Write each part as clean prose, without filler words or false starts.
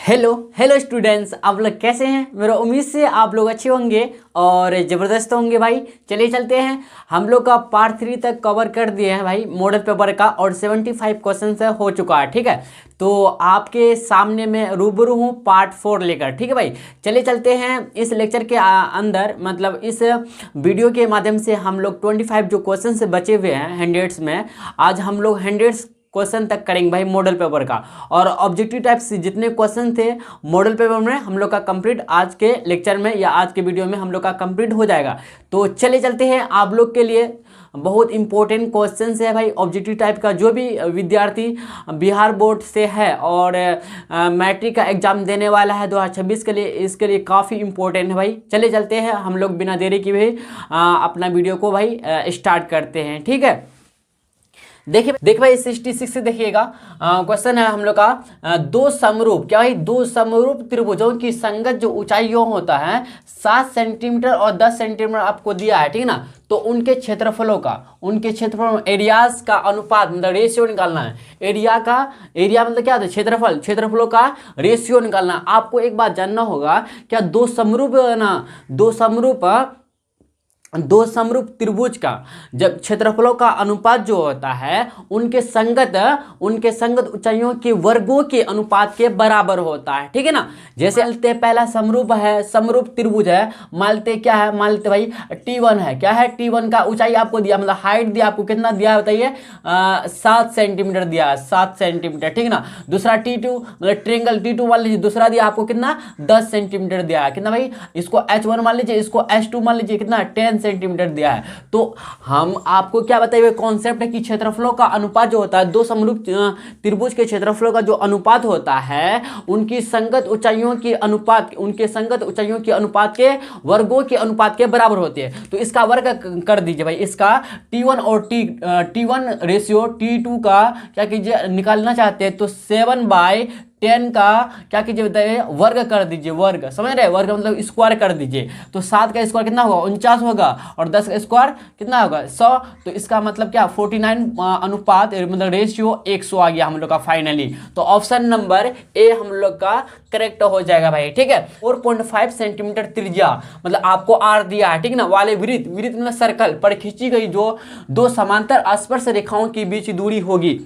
Hello hello students, आप लोग कैसे हैं। मेरा उम्मीद से आप लोग अच्छे होंगे और ज़बरदस्त होंगे भाई। चलिए चलते हैं। हम लोग का पार्ट 3 तक कवर कर दिए हैं भाई मॉडल पेपर का, और 75 क्वेश्चन से हो चुका है। ठीक है, तो आपके सामने मैं रूबरू हूँ पार्ट 4 लेकर। ठीक है भाई, चलिए चलते हैं। इस लेक्चर के अंदर मतलब इस वीडियो के माध्यम से हम लोग 25 जो क्वेश्चन बचे हुए हैं हंड्रेड्स में, आज हम लोग हंड्रेड्स क्वेश्चन तक करेंगे भाई मॉडल पेपर का। और ऑब्जेक्टिव टाइप से जितने क्वेश्चन थे मॉडल पेपर में हम लोग का कंप्लीट आज के लेक्चर में या आज के वीडियो में हम लोग का कंप्लीट हो जाएगा। तो चले चलते हैं। आप लोग के लिए बहुत इंपॉर्टेंट क्वेश्चन है भाई ऑब्जेक्टिव टाइप का। जो भी विद्यार्थी बिहार बोर्ड से है और मैट्रिक का एग्जाम देने वाला है 2026 के लिए, इसके लिए काफ़ी इंपॉर्टेंट है भाई। चले चलते हैं, हम लोग बिना देरी की भाई अपना वीडियो को भाई स्टार्ट करते हैं। ठीक है, देखिए भाई 66 से देखिएगा। क्वेश्चन है हम लोग का दो समरूप, क्या भाई, दो समरूप त्रिभुजों की संगत जो ऊंचाइयों होता है 7 सेंटीमीटर और 10 सेंटीमीटर आपको दिया है। ठीक है ना, तो उनके क्षेत्रफलों का, उनके क्षेत्रफल एरियाज का अनुपात मतलब रेशियो निकालना है। एरिया मतलब क्या होता है, क्षेत्रफल, क्षेत्रफलों का रेशियो निकालना है। आपको एक बात जानना होगा, क्या दो समरूप त्रिभुज का जब क्षेत्रफलों का अनुपात जो होता है उनके संगत ऊंचाइयों के वर्गों के अनुपात के बराबर होता है। ठीक है ना, जैसे मानते पहला समरूप त्रिभुज है, मानते क्या है, मानते भाई T1 है। क्या है, T1 का ऊंचाई आपको दिया, मतलब हाइट दिया आपको, कितना दिया है बताइए, 7 सेंटीमीटर दिया है, 7 सेंटीमीटर। ठीक है ना, दूसरा T2 मतलब ट्रेंगल T2 मान लीजिए, दूसरा दिया आपको कितना, 10 सेंटीमीटर दिया है। कितना भाई, इसको H1 मान लीजिए, इसको H2 मान लीजिए, कितना 10 सेंटीमीटर दिया है। तो हम आपको क्या बताए हुए कॉन्सेप्ट है कि क्षेत्रफलों का अनुपात जो होता है, दो समरूप त्रिभुज के क्षेत्रफलों का जो अनुपात होता है उनकी संगत ऊंचाइयों के अनुपात, उनके संगत ऊंचाइयों के अनुपात के वर्गों के अनुपात के बराबर होते हैं। तो इसका वर्ग कर दीजिए भाई, इसका T1 और T1 रेशियो T2 का क्या कीजिए, निकालना चाहते हैं तो 7/10 का क्या कीजिए बताइए, वर्ग कर दीजिए। वर्ग समझ रहे, वर्ग मतलब स्क्वायर कर दीजिए। तो 7 का स्क्वायर कितना होगा, 49 होगा, और 10 का स्क्वायर कितना होगा, 100। तो इसका मतलब क्या, 49 अनुपात मतलब रेशियो 100 आ गया हम लोग का फाइनली। तो ऑप्शन नंबर ए हम लोग का करेक्ट हो जाएगा भाई। ठीक है, 4.5 सेंटीमीटर त्रिज्या मतलब आपको आर दिया है। ठीक है ना, वाले वृत्त मतलब सर्कल पर खींची गई जो दो समांतर स्पर्श रेखाओं के बीच दूरी होगी।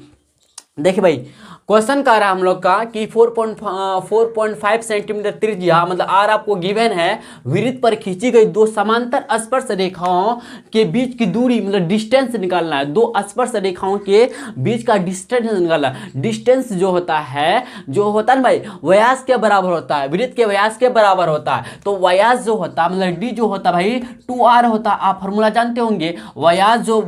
देखिए भाई क्वेश्चन कह रहा है हम लोग का कि 4.5 सेंटीमीटर त्रिज्या मतलब आर आपको गिवन है, वृत्त पर खींची गई दो समांतर स्पर्श रेखाओं के बीच की दूरी मतलब डिस्टेंस निकालना है। दो स्पर्श रेखाओं के बीच का डिस्टेंस निकालना है। डिस्टेंस जो होता है ना भाई, व्यास के बराबर होता है, वृत्त के व्यास के बराबर होता है। तो व्यास जो होता है मतलब डी जो होता है भाई 2r होता है। आप फॉर्मूला जानते होंगे, व्यास जो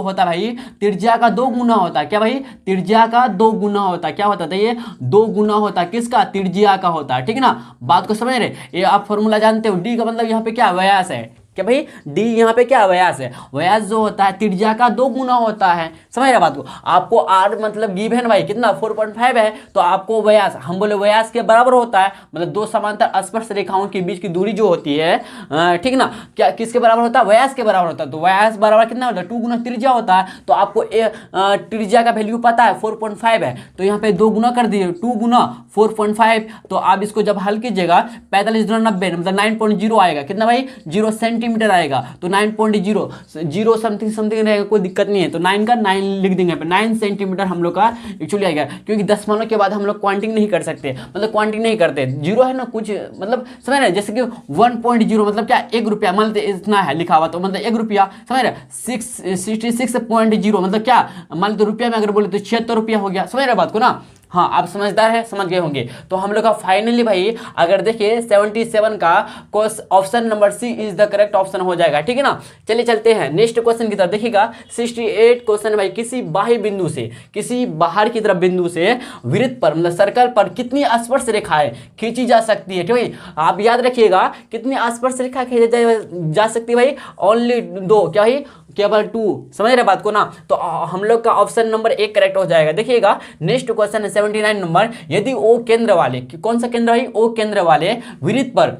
होता है भाई त्रिज्या का 2 गुना होता है। क्या भाई, त्रिज्या का 2 गुना होता है। क्या होता है ये, 2 गुना होता है किसका, त्रिज्या का होता है। ठीक है ना, बात को समझ रहे, ये आप फॉर्मूला जानते हो। डी का मतलब यहाँ पे क्या, व्यास है। क्या भाई, डी यहाँ पे क्या, व्यास है। व्यास जो होता है त्रिज्या का 2 गुना होता है। समझ रहे बात को। आपको आर मतलब गिवन भाई कितना 4.5 है, तो आपको व्यास, हम बोले व्यास के बराबर होता है, मतलब दो समांतर स्पर्श रेखाओं के बीच की दूरी जो होती है, ठीक ना, क्या किसके बराबर होता है, व्यास के बराबर होता है। तो व्यास बराबर कितना होता है, 2 गुना त्रिज्या होता है। तो आपको त्रिज्या का वैल्यू पता है 4.5 है, तो यहाँ पे 2 गुना कर दीजिए, 2 गुना 4.5। तो आप इसको जब हल कीजिएगा 45 गुना 90 मतलब 9.0 आएगा। कितना भाई, 0 सेंटीमीटर आएगा। तो 9.0 समथिंग रहेगा, कोई दिक्कत नहीं है। तो 9 का 9 लिख देंगे, 9 सेंटीमीटर हम लोग का एक्चुअली आएगा, क्योंकि दशमलव के बाद हम लोग क्वांटिंग नहीं कर सकते, मतलब क्वांटिंग नहीं करते। 0 है ना कुछ, मतलब समझ रहे, जैसे कि 1.0 मतलब क्या, 1 रुपया, मान लेते इतना है लिखा हुआ तो मतलब 1 रुपया, समझ रहे। 66.0 मतलब क्या, मान लेते रुपया में अगर बोले तो 76 रुपया हो गया। समझ रहे बात को ना। हाँ, आप समझदार है, समझ गए होंगे। तो हम लोग का फाइनली भाई अगर देखिए 77 का option number C is the correct option हो जाएगा। ठीक है ना, चलिए चलते हैं नेक्स्ट क्वेश्चन की तरफ। देखिएगा 68 क्वेश्चन भाई, किसी बाह्य बिंदु से, किसी बाहर की तरफ बिंदु से वृत्त पर मतलब सर्कल पर कितनी स्पर्श रेखाएं खींची जा सकती है। ठीक है, आप याद रखिएगा कितनी स्पर्श रेखा खींची जा सकती है भाई, ओनली 2। क्या भाई, केवल 2। समझ रहे बात को ना। तो हम लोग का ऑप्शन नंबर 1 करेक्ट हो जाएगा। देखिएगा नेक्स्ट क्वेश्चन है 79 नंबर, यदि ओ केंद्र वाले, कौन सा केंद्र भाई, ओ केंद्र वाले वृत्त पर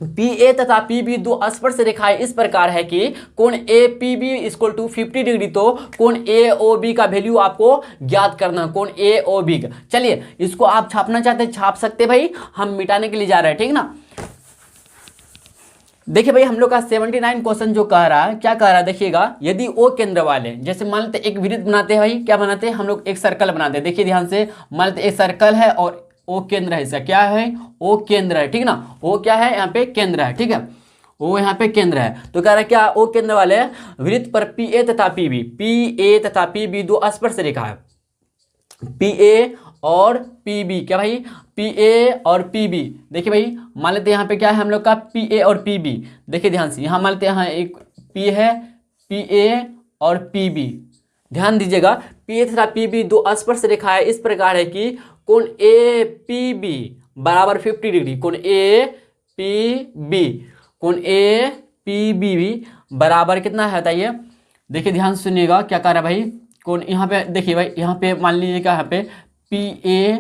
पी ए तथा पी बी दो स्पर्श रेखाएं इस प्रकार है कि कोण A P B equal to 50 degree, तो कोण ए ओ बी का वैल्यू आपको ज्ञात करना, कोण ए ओ बी का। चलिए इसको आप छापना चाहते हैं छाप सकते भाई, हम मिटाने के लिए जा रहे हैं, ठीक ना। देखिए भाई हम लोग का 79 क्वेश्चन जो कह रहा है, क्या कह रहा है देखिएगा, यदि ओ केंद्र वाले, जैसे मान लेते एक वृत्त बनाते हैं भाई, क्या बनाते हैं हम लोग, एक सर्कल बनाते हैं। देखिए ध्यान से, मान लेते एक सर्कल है और ओ केंद्र है इसका, क्या है ओ केंद्र है, ठीक ना। ओ क्या है यहाँ पे केंद्र है, ठीक है, ओ यहाँ पे केंद्र है। तो कह रहा है क्या, ओ केंद्र वाले वृत्त पर पी ए तथा पी बी, पी ए तथा पी बी दो स्पर्श रेखा है, पी ए और पी बी, क्या भाई पी ए और पी बी। देखिए भाई मान लेते हैं यहाँ पे क्या है हम लोग का पी ए और पी बी। देखिए ध्यान से, यहाँ मान लेते हैं यहाँ एक पी है, पी ए और पी बी, ध्यान दीजिएगा। पी ए तथा पी बी दो स्पर्श रेखाएं इस प्रकार है कि कोण ए पी बी बराबर 50 डिग्री, कोण ए पी बी, कोण ए पी बी बराबर कितना है बताइए। देखिए ध्यान से सुनिएगा क्या कह रहा है भाई, कोण यहाँ पे देखिए भाई, यहाँ पे मान लीजिए क्या, यहाँ पे पी ए,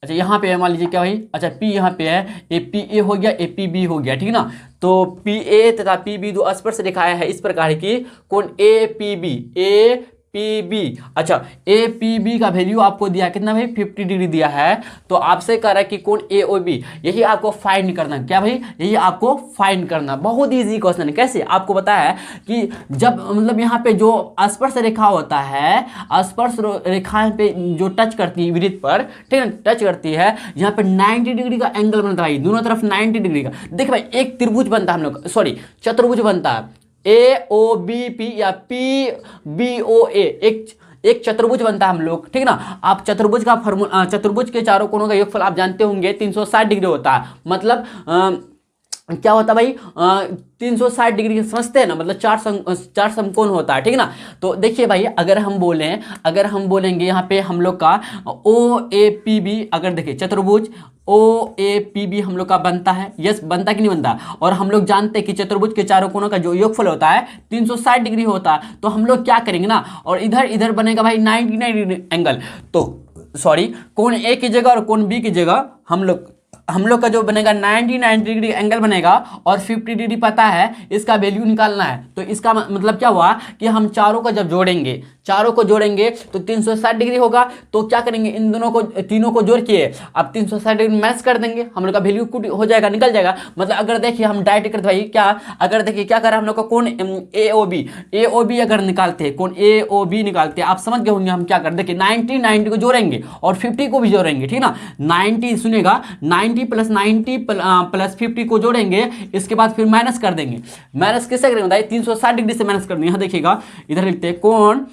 अच्छा यहाँ पे मान लीजिए क्या भाई, अच्छा पी यहाँ पे है, ए पी ए हो गया, ए पी बी हो गया, ठीक ना। तो पी ए तथा पी बी दो स्पर्श रेखाएं है इस प्रकार की, कोण A P B, A P B, अच्छा ए पी बी का वैल्यू आपको दिया कितना भाई 50 डिग्री दिया है। तो आपसे कह रहा है कि कोण ए ओ बी, यही आपको फाइंड करना, क्या भाई यही आपको फाइंड करना। बहुत इजी क्वेश्चन है। कैसे आपको पता है कि जब मतलब यहाँ पे जो स्पर्श रेखा होता है, स्पर्श रेखा पे जो टच करती है वृत्त पर, ठीक है टच करती है, यहाँ पे 90 डिग्री का एंगल बनता है, दोनों तरफ 90 डिग्री का। देखिए भाई एक त्रिभुज बनता है हम लोग, सॉरी चतुर्भुज बनता है, ए ओ बी पी या पी बी ओ ए, एक चतुर्भुज बनता है हम लोग, ठीक ना। आप चतुर्भुज का फॉर्मूला, चतुर्भुज के चारों कोनों का योगफल आप जानते होंगे 360 डिग्री होता है। मतलब क्या होता है भाई 360 डिग्री समझते हैं ना, मतलब चार समकोण होता है, ठीक ना। तो देखिए भाई अगर हम बोलेंगे यहाँ पे हम लोग का ओ ए पी बी, अगर देखिए चतुर्भुज ओ ए पी बी हम लोग का बनता है, यस बनता कि नहीं बनता। और हम लोग जानते हैं कि चतुर्भुज के चारों कोनों का जो योगफल होता है 360 डिग्री होता है। तो हम लोग क्या करेंगे ना, और इधर बनेगा भाई 99 डिग्री एंगल। तो सॉरी कोण ए की जगह और कोण बी की जगह हम लोग का जो बनेगा 99 डिग्री एंगल बनेगा, और 50 डिग्री पता है इसका वैल्यू निकालना है। तो इसका मतलब क्या हुआ कि हम चारों को जब जोड़ेंगे तो 360 डिग्री होगा। तो क्या करेंगे, इन दोनों को तीनों को जोड़ के अब 360 डिग्री मैच कर देंगे, हम लोग का वैल्यू हो जाएगा, निकल जाएगा। मतलब अगर देखिए हम डायरेक्ट करते भाई क्या, अगर देखिए क्या कर रहा है हम लोग का कोण ए ओ बी अगर निकालते हैं, कोण ए ओ बी निकालते हैं, आप समझ गए होंगे हम क्या कर, देखिए 90 को जोड़ेंगे और 50 को भी जोड़ेंगे, ठीक ना। 90 सुनेगा 90 प्लस 90 प्लस 50 को जोड़ेंगे, इसके बाद फिर माइनस कर देंगे। माइनस किससे करेंगे बताइए, 360 डिग्री से माइनस कर देंगे। यहाँ देखिएगा इधर लिखते हैं कोण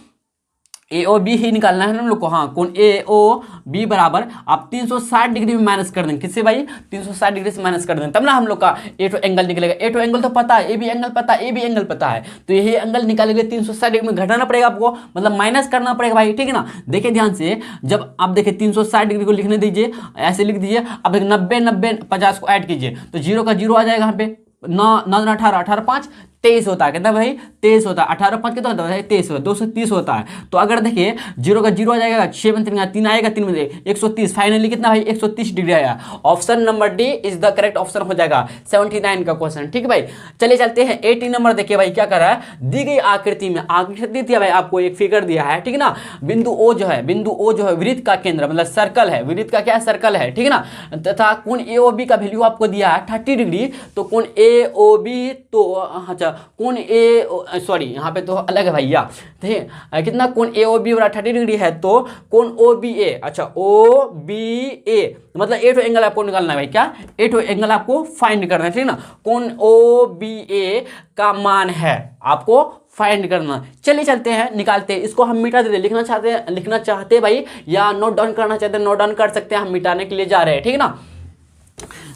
ए ओ बी ही निकालना है हम लोग को, हाँ कोण ए ओ बी बराबर आप 360 डिग्री में माइनस कर देंगे, किससे भाई 360 डिग्री से माइनस कर देंगे, तब ना हम लोग का ए टू एंगल निकलेगा। ए टू एंगल तो पता है, ए बी एंगल पता है, ए बी एंगल पता है, तो यही एंगल निकालेंगे 360 डिग्री में घटाना पड़ेगा आपको, मतलब माइनस करना पड़ेगा भाई, ठीक है ना। देखिए ध्यान से, जब आप देखिए 360 डिग्री को लिखने दीजिए, ऐसे लिख दीजिए। अब 90 50 को ऐड कीजिए तो 0 का 0 आ जाएगा यहाँ पे, 9 9 18 18 5 23 होता है, कितना भाई 23 होता है, 18 5 कितना होता है 23 होता है, 230 होता है। तो अगर देखिए 0 का 0 आ जाएगा, 6 में 3 आएगा, 3 में 130, फाइनली कितना भाई 130 डिग्री आया। Option number D is the correct option हो जाएगा 79 का क्वेश्चन, ठीक है भाई। चलिए चलते हैं 80 नंबर, देखिए भाई क्या कर रहा है, दी गई आकृति में आकृति थी भाई, आपको एक फिगर दिया है, ठीक है ना। बिंदु ओ जो है वृत्त का केंद्र, मतलब सर्कल है, वृत्त का क्या सर्कल है, ठीक है ना। तथा कोण ए ओ बी का वैल्यू आपको दिया है 30 डिग्री। तो कोण ए ओ बी, तो अच्छा कोण ए सॉरी यहाँ पे तो अलग है भैया, ठीक है कितना, कोण ए ओ बी बराबर 30 डिग्री है। तो कोण ओ बी ए, अच्छा ओ बी ए मतलब ए टू एंगल आपको निकालना है भाई, क्या ए टू एंगल आपको फाइंड करना है, ठीक है ना। कोण ओ बी ए का मान है आपको फाइंड करना। चलिए चलते हैं निकालते हैं, इसको हम मिटा देते, लिखना चाहते भाई या नोट डाउन करना चाहते हैं, नोट डाउन कर सकते हैं, हम मिटाने के लिए जा रहे हैं, ठीक है ना।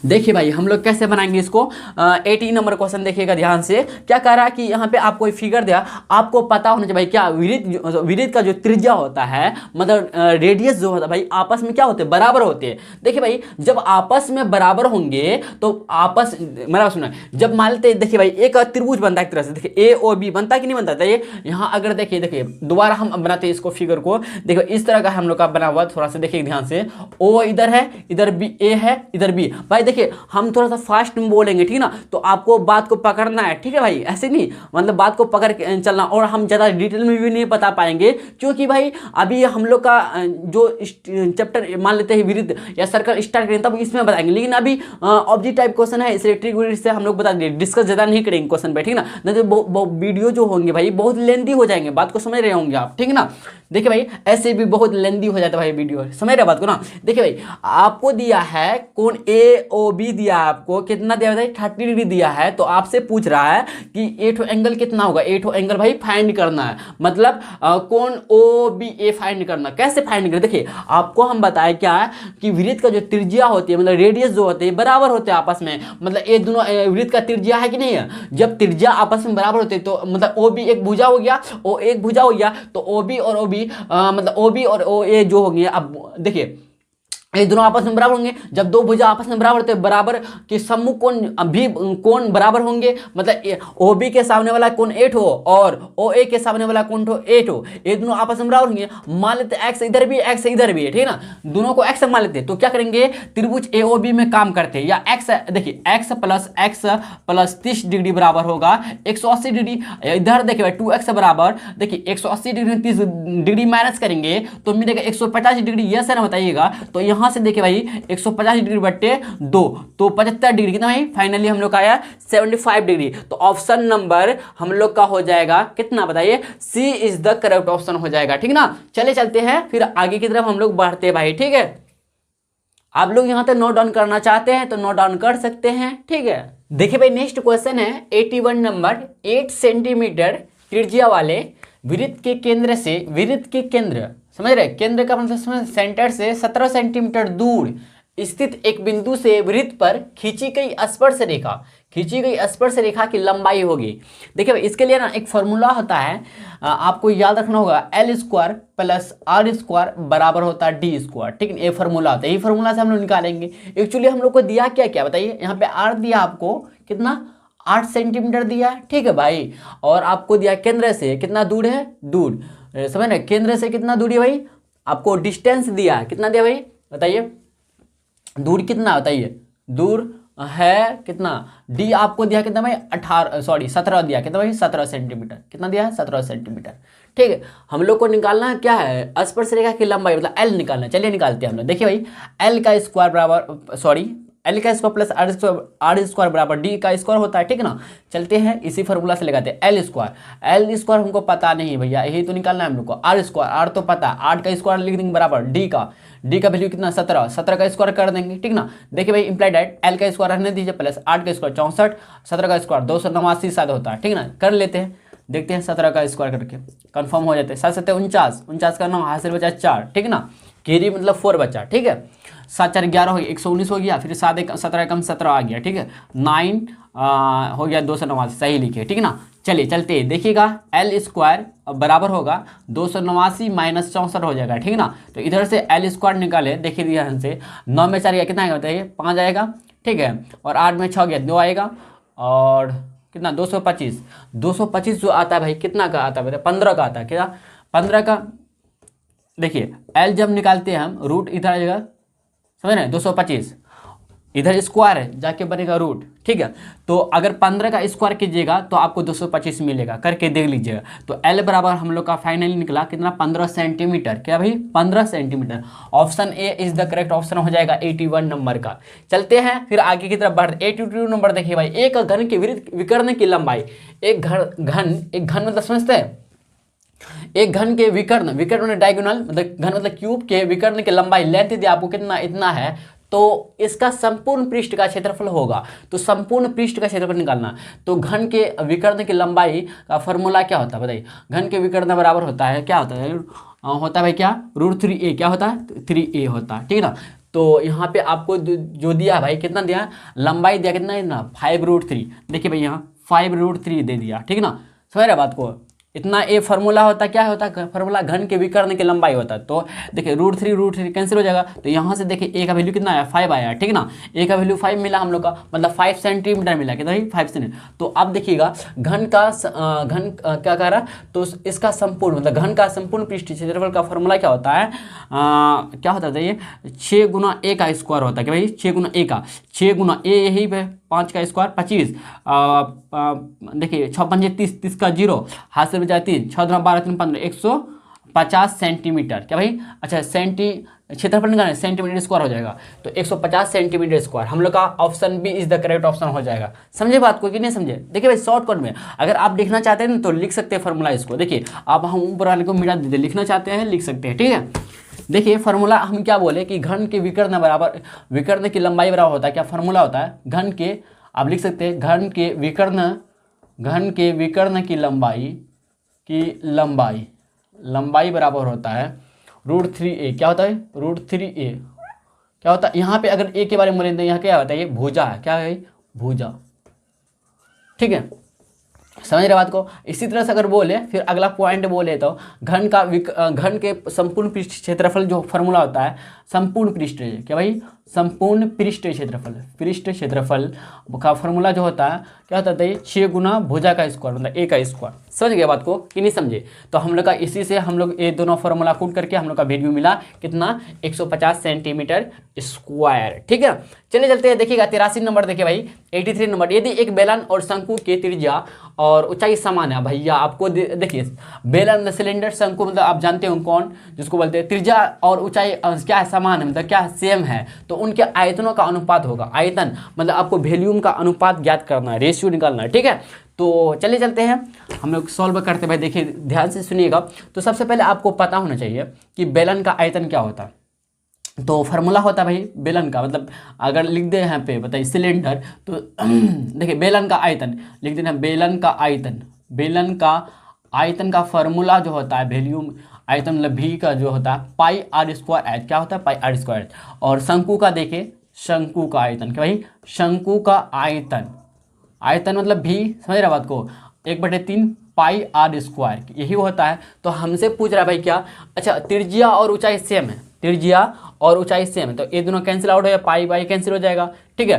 देखिए भाई हम लोग कैसे बनाएंगे इसको, 80 नंबर क्वेश्चन देखिएगा ध्यान से। क्या कह रहा है कि यहाँ पे आपको एक फिगर दिया, आपको पता होना चाहिए भाई क्या वृत्त का जो त्रिज्या होता है, मतलब रेडियस जो होता है भाई, आपस में क्या होते हैं, बराबर होते हैं। देखिए भाई जब आपस में बराबर होंगे तो आपस मेरा सुना, जब मान लेते देखिए भाई एक त्रिभुज बनता है एक तरह से, देखिए ए ओ बी बनता है कि नहीं बनता है। यहाँ अगर देखिए दोबारा हम बनाते हैं इसको फिगर को, देखो इस तरह का हम लोग का बना हुआ, थोड़ा सा देखिए ध्यान से, ओ इधर है, इधर बी ए है, इधर बी, भाई देखिए हम थोड़ा सा फास्ट में बोलेंगे, ठीक है ना, तो आपको बात को पकड़ना है, ठीक है भाई, ऐसे नहीं मतलब बात को पकड़ के चलना, और हम ज़्यादा डिटेल में भी नहीं बता पाएंगे क्योंकि भाई अभी हम लोग का जो चैप्टर मान लेते हैं विरुद्ध या सर्कल स्टार्ट करेंगे तब इसमें बताएंगे, लेकिन अभी ऑब्जेक्ट टाइप क्वेश्चन है इसलिए ट्रिक विरिट से हम लोग बता देंगे, डिस्कस ज़्यादा नहीं करेंगे क्वेश्चन पे, ठीक है ना, नहीं तो वीडियो जो होंगे भाई बहुत लेंदी हो जाएंगे, बात को समझ रहे होंगे आप, ठीक है ना। देखिए भाई ऐसे भी बहुत लेंदी हो जाता है भाई वीडियो, समझ रहे बात को ना। देखिए भाई आपको दिया है कोण AOB दिया है, आपको कितना दिया है 30 डिग्री दिया है, तो आपसे पूछ रहा है कि ए ठो एंगल कितना होगा, ए ठो एंगल भाई फाइंड करना है, मतलब कोण OBA फाइंड करना। कैसे फाइंड करें, देखिए आपको हम बताए क्या है कि वृत्त का जो त्रिज्या होती है मतलब रेडियस जो होते हैं बराबर होते हैं आपस में, मतलब ये दोनों वृत्त का त्रिज्या है कि नहीं है, जब त्रिज्या आपस में बराबर होते हैं तो मतलब OB एक भुजा हो गया, O एक भुजा हो गया, तो OB और OB मतलब OB और OA जो होंगे, अब देखिए ये दोनों आपस में बराबर होंगे, जब दो भुजा आपस में बराबर होते हैं बराबर के सम्मुख कोण भी कोण बराबर होंगे, मतलब OB के सामने वाला कोण 8 हो और OA के सामने वाला कोण 8 हो, ये दोनों आपस में बराबर होंगे। मान लेते x इधर भी x इधर भी है, ठीक है ना, दोनों को x मान लेते हैं, तो क्या करेंगे त्रिभुज AOB में काम करते हैं, या x देखिए x प्लस 30 डिग्री बराबर होगा 180 डिग्री, इधर देखिए भाई 2x बराबर देखिए 180 डिग्री 30 डिग्री माइनस करेंगे तो मिलेगा 150 डिग्री, यस है ना बताइएगा। तो यहाँ से देखिए भाई 150 डिग्री बट्टे 2 तो 75 डिग्री कितना भाई, फाइनली हम लोग का आया 75 डिग्री। तो ऑप्शन नंबर हम लोग का हो जाएगा कितना बताइए, सी इज द करेक्ट ऑप्शन हो जाएगा, ठीक ना। चले चलते हैं फिर आगे की तरफ हम लोग बढ़ते हैं भाई, ठीक है। आप लोग यहाँ तक नोट डाउन करना चाहते हैं तो नोट डाउन कर सकते हैं, ठीक है। देखिए भाई नेक्स्ट क्वेश्चन है 81 नंबर, 8 सेंटीमीटर त्रिज्या वाले वृत्त के केंद्र से, वृत्त के केंद्र समझ रहे, केंद्र का मतलब सेंटर से 17 सेंटीमीटर दूर स्थित एक बिंदु से वृत्त पर खींची गई स्पर्श रेखा, खींची गई स्पर्श रेखा की लंबाई होगी। देखिए भाई इसके लिए ना एक फॉर्मूला होता है, आपको याद रखना होगा, L² प्लस R² बराबर होता है D², ठीक है, ये फॉर्मूला होता है, यही फॉर्मूला से हम लोग निकालेंगे। एक्चुअली हम लोग को दिया क्या क्या बताइए, यहाँ पे R दिया आपको कितना 8 सेंटीमीटर दिया, ठीक है भाई, और आपको दिया केंद्र से कितना दूर है, दूर समझ ना, केंद्र से कितना दूरी है भाई, आपको डिस्टेंस दिया है, कितना दिया भाई बताइए, दूर कितना बताइए, दूर है कितना, डी आपको दिया कितना भाई 17 दिया, कितना भाई 17 सेंटीमीटर, कितना दिया है 17 सेंटीमीटर, ठीक है। हम लोग को निकालना क्या है, स्पर्श रेखा की लंबाई मतलब L निकालना, चलिए निकालते हैं हम लोग। देखिए भाई L का स्क्वायर बराबर L का स्क्वायर प्लस R² बराबर D का स्क्वायर होता है, ठीक है ना। चलते हैं इसी फार्मूला से लगाते हैं, L² हमको पता नहीं भैया, यही तो निकालना है हम लोग को, R² R तो पता, 8 का स्क्वायर लिख देंगे बराबर D का वैल्यू कितना 17 का स्क्वायर कर देंगे, ठीक ना। देखिए भाई इंप्लाइड एट L का स्क्वायर रहने दीजिए प्लस 8 का स्क्वायर 64, 17 का स्क्वायर 289 शायद होता है, ठीक ना। कर लेते हैं, देखते हैं 17 का स्क्वायर करके कंफर्म हो जाते हैं, 7 7 49 का 9 हासिल बचा 4, ठीक ना, कैरी मतलब 4 बचा, ठीक है। 7 4 11 हो गया 119 हो गया, फिर 17 कम 17 आ गया, ठीक है, 9 हो गया 289, सही लिखे, ठीक ना। चलिए चलते हैं, देखिएगा L² बराबर होगा 289 माइनस 64 हो जाएगा, ठीक ना। तो इधर से L² निकाले, देखिए ध्यान से, 9 में 4 गया कितना आएगा बताइए, 5 आएगा, ठीक है, और 8 में 6 गया 2 आएगा, और कितना 225 जो आता है भाई कितना का आता है बताइए, 15 का आता है, क्या 15 का। देखिए L जब निकालते हैं हम, रूट इधर आ जाएगा, समझ रहे हैं, 225 इधर स्क्वायर है जाके बनेगा रूट, ठीक है। तो अगर 15 का स्क्वायर कीजिएगा तो आपको 225 मिलेगा, करके देख लीजिएगा। तो L बराबर हम लोग का फाइनली निकला कितना 15 सेंटीमीटर, क्या भाई 15 centimetre. Option A is the correct option हो जाएगा 81 नंबर का। चलते हैं फिर आगे की तरफ बढ़ते, 82 नंबर देखिए भाई, एक घन के विकर्ण की लंबाई, एक घन मतलब समझते हैं, एक घन के विकर्ण मतलब डायगोनल, मतलब घन मतलब क्यूब के विकर्ण की लंबाई लेंथ यदि आपको कितना इतना है तो इसका संपूर्ण पृष्ठ का क्षेत्रफल होगा। तो संपूर्ण पृष्ठ का क्षेत्रफल निकालना, तो घन के विकर्ण की लंबाई का फॉर्मूला क्या होता है बताइए, घन के विकर्ण बराबर होता है, क्या होता है, होता है भाई क्या, √3a, क्या होता है 3a होता है, ठीक है ना। तो यहाँ पे आपको जो दिया भाई कितना दिया, लंबाई दिया कितना 5√3, देखिए भाई यहाँ 5√3 दे दिया, ठीक है ना, समझ रहे बात को, इतना ए फार्मूला होता क्या होता है, फार्मूला घन के विकर्ण की लंबाई होता है। तो देखिए √3 कैंसिल हो जाएगा, तो यहाँ से देखिए ए का वैल्यू कितना आया 5 आया, ठीक ना। ए का वैल्यू 5 मिला हम लोग का, मतलब 5 सेंटीमीटर मिला, कितना भाई 5 सेंटीमीटर। तो अब देखिएगा घन क्या कह रहा है, तो इसका संपूर्ण मतलब घन का संपूर्ण पृष्ठीय क्षेत्रफल का फार्मूला क्या होता है, क्या होता है ये 6 गुना ए का स्क्वायर होता है कि भाई 6 गुना ए का, 6 गुना ए यही पे 5 का स्क्वायर 25, देखिए 6 पंजे 30 का 0 हाथ से बचा 3, 6 दूना 12 3 15 150 सेंटीमीटर क्या भाई, अच्छा क्षेत्रफल निकालना सेंटीमीटर स्क्वायर हो जाएगा, तो 150 सेंटीमीटर स्क्वायर। हम लोग का option B is the correct option हो जाएगा। समझे बात को कि नहीं समझे। देखिए भाई शॉर्टकट में अगर आप लिखना चाहते हैं तो लिख सकते हैं फार्मूला इसको। देखिए आप हम ऊपर वाले को मिटा दीजिए, लिखना चाहते हैं लिख सकते हैं, ठीक है। देखिए फार्मूला हम क्या बोले कि घन के विकर्ण बराबर विकर्ण की लंबाई बराबर होता है, क्या फार्मूला होता है घन के, आप लिख सकते हैं घन के विकर्ण की लंबाई बराबर होता है √3a। क्या होता है √3a क्या होता है, यहाँ पे अगर a के बारे में बोलें तो यहाँ क्या होता है, ये भुजा है, क्या है भुजा, ठीक है। समझ रहे बात को। इसी तरह से अगर बोले फिर अगला पॉइंट बोले तो घन के संपूर्ण पृष्ठ क्षेत्रफल जो फार्मूला होता है संपूर्ण पृष्ठ, क्या भाई संपूर्ण पृष्ठ क्षेत्रफल का फार्मूला जो होता है क्या होता है 6 गुना भुजा का स्क्वायर मतलब ए का स्क्वायर। समझ गए बात को कि नहीं समझे। तो हम लोग का इसी से हम लोग ये दोनों फार्मूला कूट करके हम लोग का वैल्यू मिला कितना 150 सेंटीमीटर स्क्वायर, ठीक है। चलिए चलते हैं, देखिएगा 83 नंबर देखिए भाई 83 नंबर, यदि एक बेलन और शंकु के त्रिज्या और ऊंचाई समान है, भैया आपको देखिए बेलन सिलेंडर शंकु मतलब आप जानते हो कौन जिसको बोलते हैं, त्रिज्या और ऊंचाई क्या है समान है मतलब क्या सेम है, तो उनके आयतनों का अनुपात होगा। आयतन मतलब आपको वॉल्यूम का अनुपात ज्ञात करना है, रेशियो निकालना है, ठीक है। तो चलिए चलते हैं हम लोग सॉल्व करते हैं भाई। देखिए ध्यान से सुनिएगा। तो सबसे पहले आपको पता होना चाहिए कि बेलन का आयतन क्या होता है। तो फार्मूला होता है भाई बेलन का, मतलब अगर लिख दे यहाँ पे बताइए सिलेंडर, तो देखिए बेलन का आयतन लिख देना, बेलन का आयतन का फार्मूला जो होता है वॉल्यूम आयतन मतलब भी का जो होता है πr², क्या होता है πr²। और शंकु का देखिए शंकु का आयतन, क्या भाई शंकु का आयतन मतलब भी, समझ रहा बात को 1/3 πr², यही होता है। तो हमसे पूछ रहा है भाई क्या, अच्छा त्रिज्या और ऊंचाई सेम है, तो ये दोनों कैंसिल आउट हो जाएगा, पाई कैंसिल हो जाएगा, ठीक है।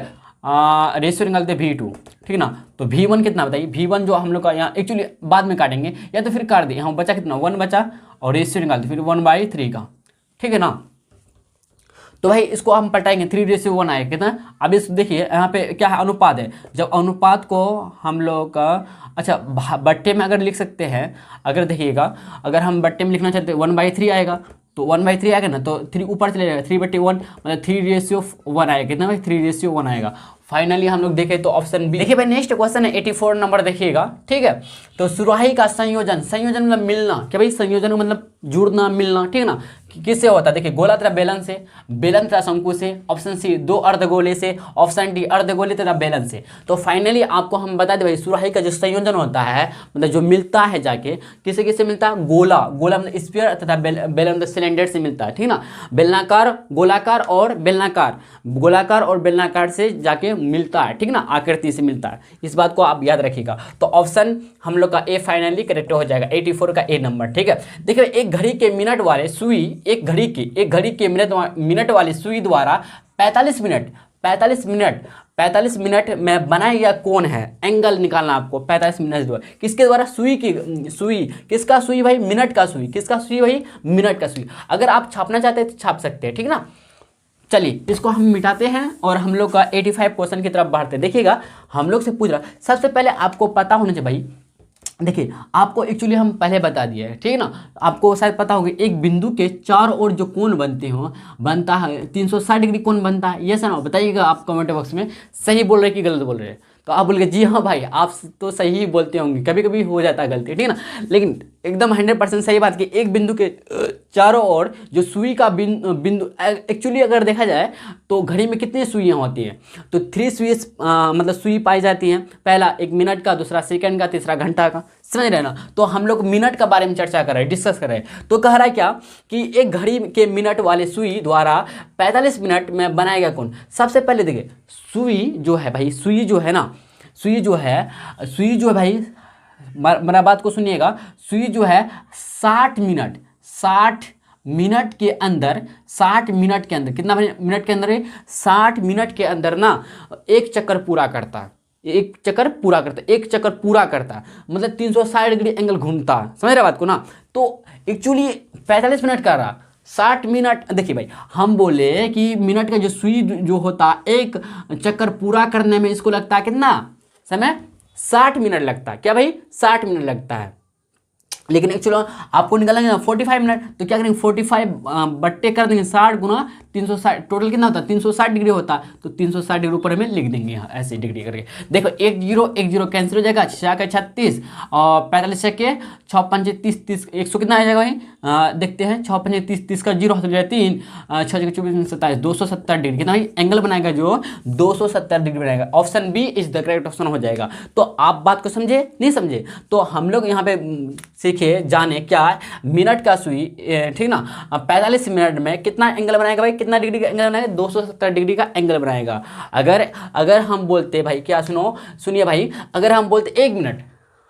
रेशियो निकालते V2, ठीक ना। तो V1 कितना बताइए, V1 जो हम लोग का यहाँ एक्चुअली बाद में काटेंगे या तो फिर काट दें, यहाँ बचा कितना 1 बचा, और रेशियो निकालते फिर 1/3 का, ठीक है ना। तो भाई इसको हम पलटाएंगे 3:1 आएगा कितना। अब इस देखिए यहाँ पे क्या है अनुपात है, जब अनुपात को हम लोग का अच्छा बट्टे में अगर लिख सकते हैं, अगर देखिएगा अगर हम बट्टे में लिखना चाहते हैं 1/3 आएगा, तो 1/3 आएगा ना, तो 3 ऊपर चले जाएगा 3/1 मतलब 3:1 आएगा कितना भाई 3:1 आएगा। फाइनली हम लोग देखें तो ऑप्शन बी। देखिए भाई नेक्स्ट क्वेश्चन है 84 नंबर देखिएगा, ठीक है। तो सुराही का संयोजन मतलब मिलना, क्या भाई संयोजन मतलब जुड़ना मिलना, ठीक है ना। किससे होता है देखिए, गोला तथा बेलन से, बेलन तथा शंकु से, ऑप्शन सी 2 अर्धगोले से, ऑप्शन डी अर्धगोले तथा बेलन से। तो फाइनली आपको हम बता दें भाई सुराही का जो संयोजन होता है मतलब जो मिलता है जाके किसे किसे मिलता है, गोला मतलब स्फीयर तथा बेलन मतलब सिलेंडर से मिलता है, ठीक ना। बेलनाकार गोलाकार और बेलनाकार से जाके मिलता है, ठीक ना, आकृति से मिलता है। इस बात को आप याद रखिएगा। तो ऑप्शन हम लोग का ए फाइनली करेक्ट हो जाएगा, 84 का ए नंबर, ठीक है। देखिए एक घड़ी के मिनट वाले सुई, एक घड़ी के मिनट वाली सुई द्वारा 45 मिनट में बनाया गया कोण है, एंगल निकालना आपको 45 मिनट द्वारा, किसके द्वारा सुई किसका सुई भाई मिनट का सुई, किसका सुई भाई मिनट का सुई। अगर आप छापना चाहते हैं तो छाप सकते हैं, ठीक ना। चलिए इसको हम मिटाते हैं और हम लोग का 85 क्वेश्चन की तरफ बढ़ते हैं। देखिएगा हम लोग से पूछ रहा, सबसे पहले आपको पता होना चाहिए भाई, देखिए आपको एक्चुअली हम पहले बता दिए हैं, ठीक है ना। आपको शायद पता होगा एक बिंदु के चारों ओर जो कोण बनता है 360 डिग्री कोण बनता है, ये ना बताइएगा आप कमेंट बॉक्स में सही बोल रहे कि गलत बोल रहे हैं। तो आप बोलेंगे जी हाँ भाई आप तो सही बोलते होंगे, कभी कभी हो जाता है गलती, ठीक है ना। लेकिन एकदम 100% सही बात कि एक बिंदु के चारों ओर जो सुई का बिंदु एक्चुअली अगर देखा जाए तो घड़ी में कितनी सुइयाँ होती हैं, तो 3 सुई मतलब सुई पाई जाती हैं, पहला 1 मिनट का, दूसरा सेकंड का, तीसरा घंटा का, समझ रहे ना। तो हम लोग मिनट का बारे में चर्चा कर रहे हैं, डिस्कस कर रहे हैं। तो कह रहा है क्या कि एक घड़ी के मिनट वाले सुई द्वारा 45 मिनट में बनाया गया कोण। सबसे पहले देखिए सुई जो है भाई, सुई जो है भाई मेरा बात को सुनिएगा, सुई जो है 60 मिनट के अंदर, 60 मिनट के अंदर, कितना मिनट के अंदर है, 60 मिनट के अंदर ना एक चक्कर पूरा करता है, एक चक्कर पूरा करता है, मतलब 360 डिग्री एंगल घूमता है। समझ रहे बात को ना। तो एक्चुअली 45 मिनट कर रहा, 60 मिनट। देखिए भाई, हम बोले कि मिनट का जो सुई जो होता है एक चक्कर पूरा करने में इसको लगता है कितना समय, 60 मिनट लगता है। क्या भाई, 60 मिनट लगता है। लेकिन एक्चुअली आपको निकालेंगे ना 45 मिनट, तो क्या करेंगे 45 बट्टे कर देंगे 60 गुना 360, टोटल कितना होता है 360 डिग्री होता है। तो 360 डिग्री ऊपर में लिख देंगे यहाँ ऐसे डिग्री करके। देखो 1 0 कैंसिल हो जाएगा, 6 का 36 और 45 के 6 5 30 100 कितना आ जाएगा भाई, देखते हैं 6 5 30 का 0 हो जाएगा 3 6 24 27 270 डिग्री कितना भाई एंगल बनाएगा, जो 270 डिग्री बनाएगा। Option B is the correct option हो जाएगा। तो आप बात को समझे नहीं समझे, तो हम लोग यहाँ पे सीखे जाने क्या है, मिनट का सुई ठीक ना 45 मिनट में कितना एंगल बनाएगा भाई, कितना डिग्री का एंगल बनाएगा, 270 डिग्री का एंगल बनाएगा। अगर हम बोलते भाई, क्या सुनिए भाई, अगर हम बोलते 1 मिनट,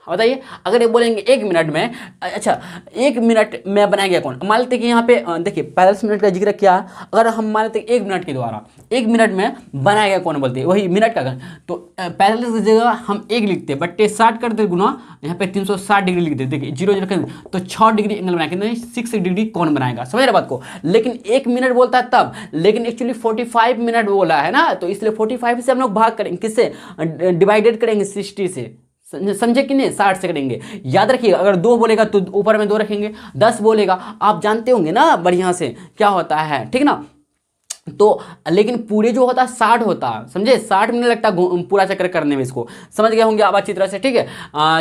बताइए, अगर ये बोलेंगे 1 मिनट में, अच्छा 1 मिनट में बनाएगा कौन, मान लेते कि यहाँ पे देखिए 45 मिनट का जिक्र किया, अगर हम मान लेते 1 मिनट के द्वारा 1 मिनट में बनाएगा कौन बोलते हैं, वही मिनट का। तो 45 की जगह हम 1 लिखते बट्टे 60 करते गुना यहाँ पे 360 डिग्री लिख देते, देखिए 0 0 कर तो 6 डिग्री एंगल बनाएगा, 6 डिग्री कौन बनाएगा। समझ रहे बात को। लेकिन 1 मिनट बोलता है तब, लेकिन एक्चुअली 45 मिनट बोला है ना, तो इसलिए 45 से हम लोग भाग करेंगे, किससे डिवाइडेड करेंगे 60 से, समझे कि नहीं, 60 से करेंगे। याद रखिएगा, अगर 2 बोलेगा तो ऊपर में 2 रखेंगे, 10 बोलेगा आप जानते होंगे ना बढ़िया से क्या होता है, ठीक ना। तो लेकिन पूरे जो होता है 60 होता है, समझे, 60 मिनट लगता है पूरा चक्कर करने में, इसको समझ गए होंगे आप अच्छी तरह से, ठीक है।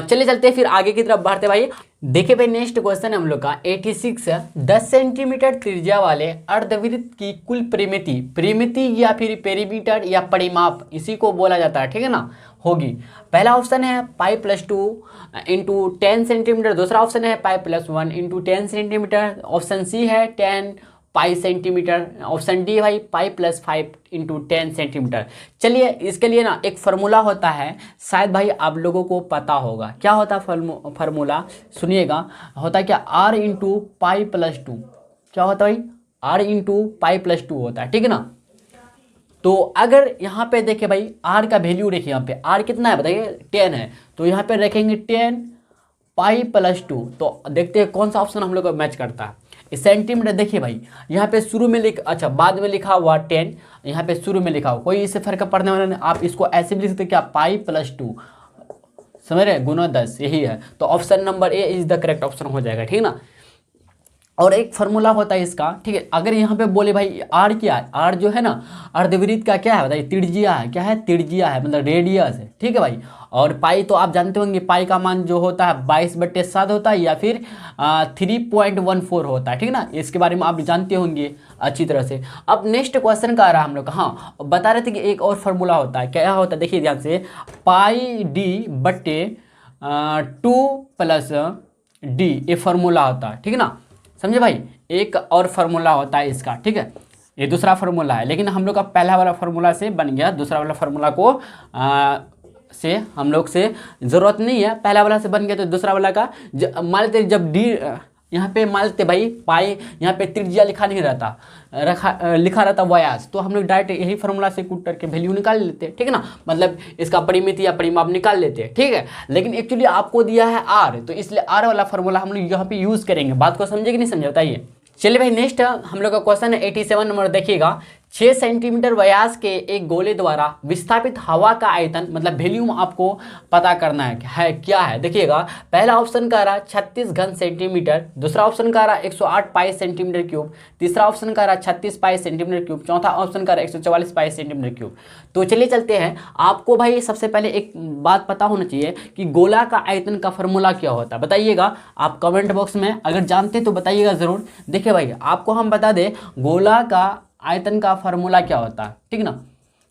चलिए चलते हैं फिर आगे की तरफ बढ़ते भाई। देखिए भाई नेक्स्ट क्वेश्चन हम लोग का 86 है, 10 सेंटीमीटर त्रिज्या वाले अर्धवृत्त की कुल परिमिति या फिर पेरीमीटर या परिमाप इसी को बोला जाता है, ठीक है ना, होगी। पहला ऑप्शन है पाई प्लस 2 इंटू 10 सेंटीमीटर, दूसरा ऑप्शन है pi plus 1 into 10 centimetre, option C है 10 पाई सेंटीमीटर, ऑप्शन डी भाई पाई प्लस 5 इंटू 10 सेंटीमीटर। चलिए इसके लिए ना एक फार्मूला होता है, शायद भाई आप लोगों को पता होगा, क्या होता है फार्मूला, सुनिएगा, होता है क्या, आर इंटू पाई प्लस 2, क्या होता है भाई, आर इंटू पाई प्लस 2 होता है, ठीक है ना। तो अगर यहाँ पे देखें भाई आर का वैल्यू देखिए, यहाँ पे आर कितना है बताइए, 10 है, तो यहाँ पे रखेंगे 10 पाई प्लस 2, तो देखते हैं कौन सा ऑप्शन हम लोग को मैच करता है। सेंटीमीटर देखिए भाई यहाँ पे शुरू में अच्छा बाद में लिखा हुआ 10, यहाँ पे शुरू में लिखा हुआ, कोई इससे फर्क पड़ने वाला नहीं, आप इसको ऐसे भी लिख सकते क्या, पाई प्लस 2, समझ रहे, गुना 10, यही है। तो option number A is the correct option हो जाएगा, ठीक ना। और एक फार्मूला होता है इसका, ठीक है। अगर यहाँ पे बोले भाई आर क्या है, आर जो है ना अर्धवृत्त का क्या है बताइए, त्रिज्या है, क्या है, त्रिज्या है, मतलब रेडियस है, ठीक है भाई। और पाई तो आप जानते होंगे, पाई का मान जो होता है 22/7 होता है या फिर 3.14 होता है, ठीक है ना, इसके बारे में आप जानते होंगे अच्छी तरह से। अब नेक्स्ट क्वेश्चन का आ रहा हम लोग, हाँ बता रहे थे कि एक और फार्मूला होता है, क्या होता है देखिए ध्यान से, पाई डी बट्टे 2 प्लस डी, ये फार्मूला होता है, ठीक है ना, समझे भाई। एक और फार्मूला होता है इसका, ठीक है, ये दूसरा फार्मूला है, लेकिन हम लोग का पहला वाला फार्मूला से बन गया, दूसरा वाला फार्मूला को से हम लोग से ज़रूरत नहीं है, पहला वाला से बन गया, तो दूसरा वाला का मान लेते जब डी यहाँ पे मान लेते भाई पाई, यहाँ पे त्रिज्या लिखा नहीं रहता, लिखा रहता व्यास, तो हम लोग डायरेक्ट यही फार्मूला से कूट करके वैल्यू निकाल लेते हैं, ठीक है ना, मतलब इसका परिमिति या परिमाप निकाल लेते हैं, ठीक है। लेकिन एक्चुअली आपको दिया है आर, तो इसलिए आर वाला फार्मूला हम लोग यहाँ पे यूज़ करेंगे। बात को समझे कि नहीं समझे बताइए। चलिए भाई नेक्स्ट हम लोग का क्वेश्चन है 87 नंबर, देखिएगा 6 सेंटीमीटर व्यास के एक गोले द्वारा विस्थापित हवा का आयतन, मतलब वॉल्यूम आपको पता करना है क्या है, देखिएगा। पहला ऑप्शन का रहा 36 घन सेंटीमीटर, दूसरा ऑप्शन का रहा 108 पाई सेंटीमीटर क्यूब, तीसरा ऑप्शन का रहा 36 पाई सेंटीमीटर क्यूब, चौथा ऑप्शन का रहा 144 पाई सेंटीमीटर क्यूब। तो चलिए चलते हैं, आपको भाई सबसे पहले एक बात पता होना चाहिए कि गोला का आयतन का फॉर्मूला क्या होता है, बताइएगा आप कमेंट बॉक्स में, अगर जानते तो बताइएगा ज़रूर। देखिए भाई आपको हम बता दें गोला का आयतन का फार्मूला क्या होता है, ठीक ना,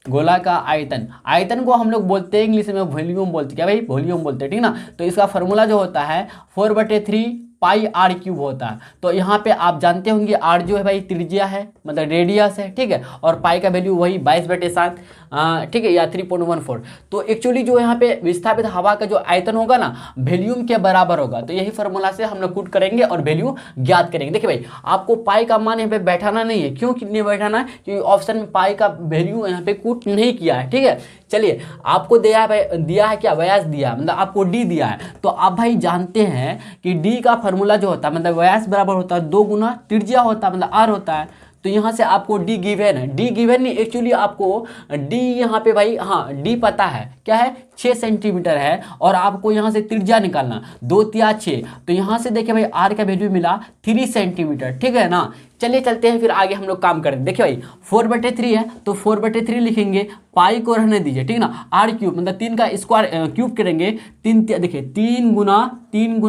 गोला का आयतन, आयतन को हम लोग बोलते हैं इंग्लिश में वॉल्यूम बोलते हैं, क्या भाई वॉल्यूम बोलते हैं, ठीक ना। तो इसका फार्मूला जो होता है 4/3 पाई आर क्यूब होता है। तो यहाँ पे आप जानते होंगे आर जो है भाई त्रिज्या है, मतलब रेडियस है, ठीक है, और पाई का वैल्यू वही 22/7 ठीक है, या 3.14। तो एक्चुअली जो यहाँ पे विस्थापित हवा का जो आयतन होगा ना वॉल्यूम के बराबर होगा। तो यही फॉर्मूला से हम लोग पुट करेंगे और वैल्यू ज्ञात करेंगे। देखिए भाई आपको पाई का मान यहाँ पे बैठाना नहीं है। क्यों नहीं बैठाना है? क्योंकि ऑप्शन में पाई का वैल्यू यहाँ पे पुट नहीं किया है। ठीक है, चलिए आपको दिया है क्या? व्यास दिया, मतलब आपको डी दिया है। तो आप भाई जानते हैं कि डी का फॉर्मूला जो होता है मतलब व्यास बराबर होता है 2 गुना त्रिज्या होता है, मतलब आर होता है। तो यहाँ से आपको डी गिवन है, डी गिवन नहीं एक्चुअली आपको डी यहाँ पे भाई, हाँ डी पता है क्या है, 6 सेंटीमीटर है और आपको यहाँ से त्रिज्या निकालना 2 तिया 6। तो यहाँ से देखिए भाई आर का वैल्यू मिला 3 सेंटीमीटर। ठीक है ना, चलिए चलते हैं फिर आगे हम लोग काम करें। देखिए भाई 4/3 है तो 4/3 लिखेंगे, पाई को रहने दीजिए। ठीक है ना, आर क्यूब मतलब 3 का स्क्वायर क्यूब करेंगे, 3 देखिए 3 गुना 3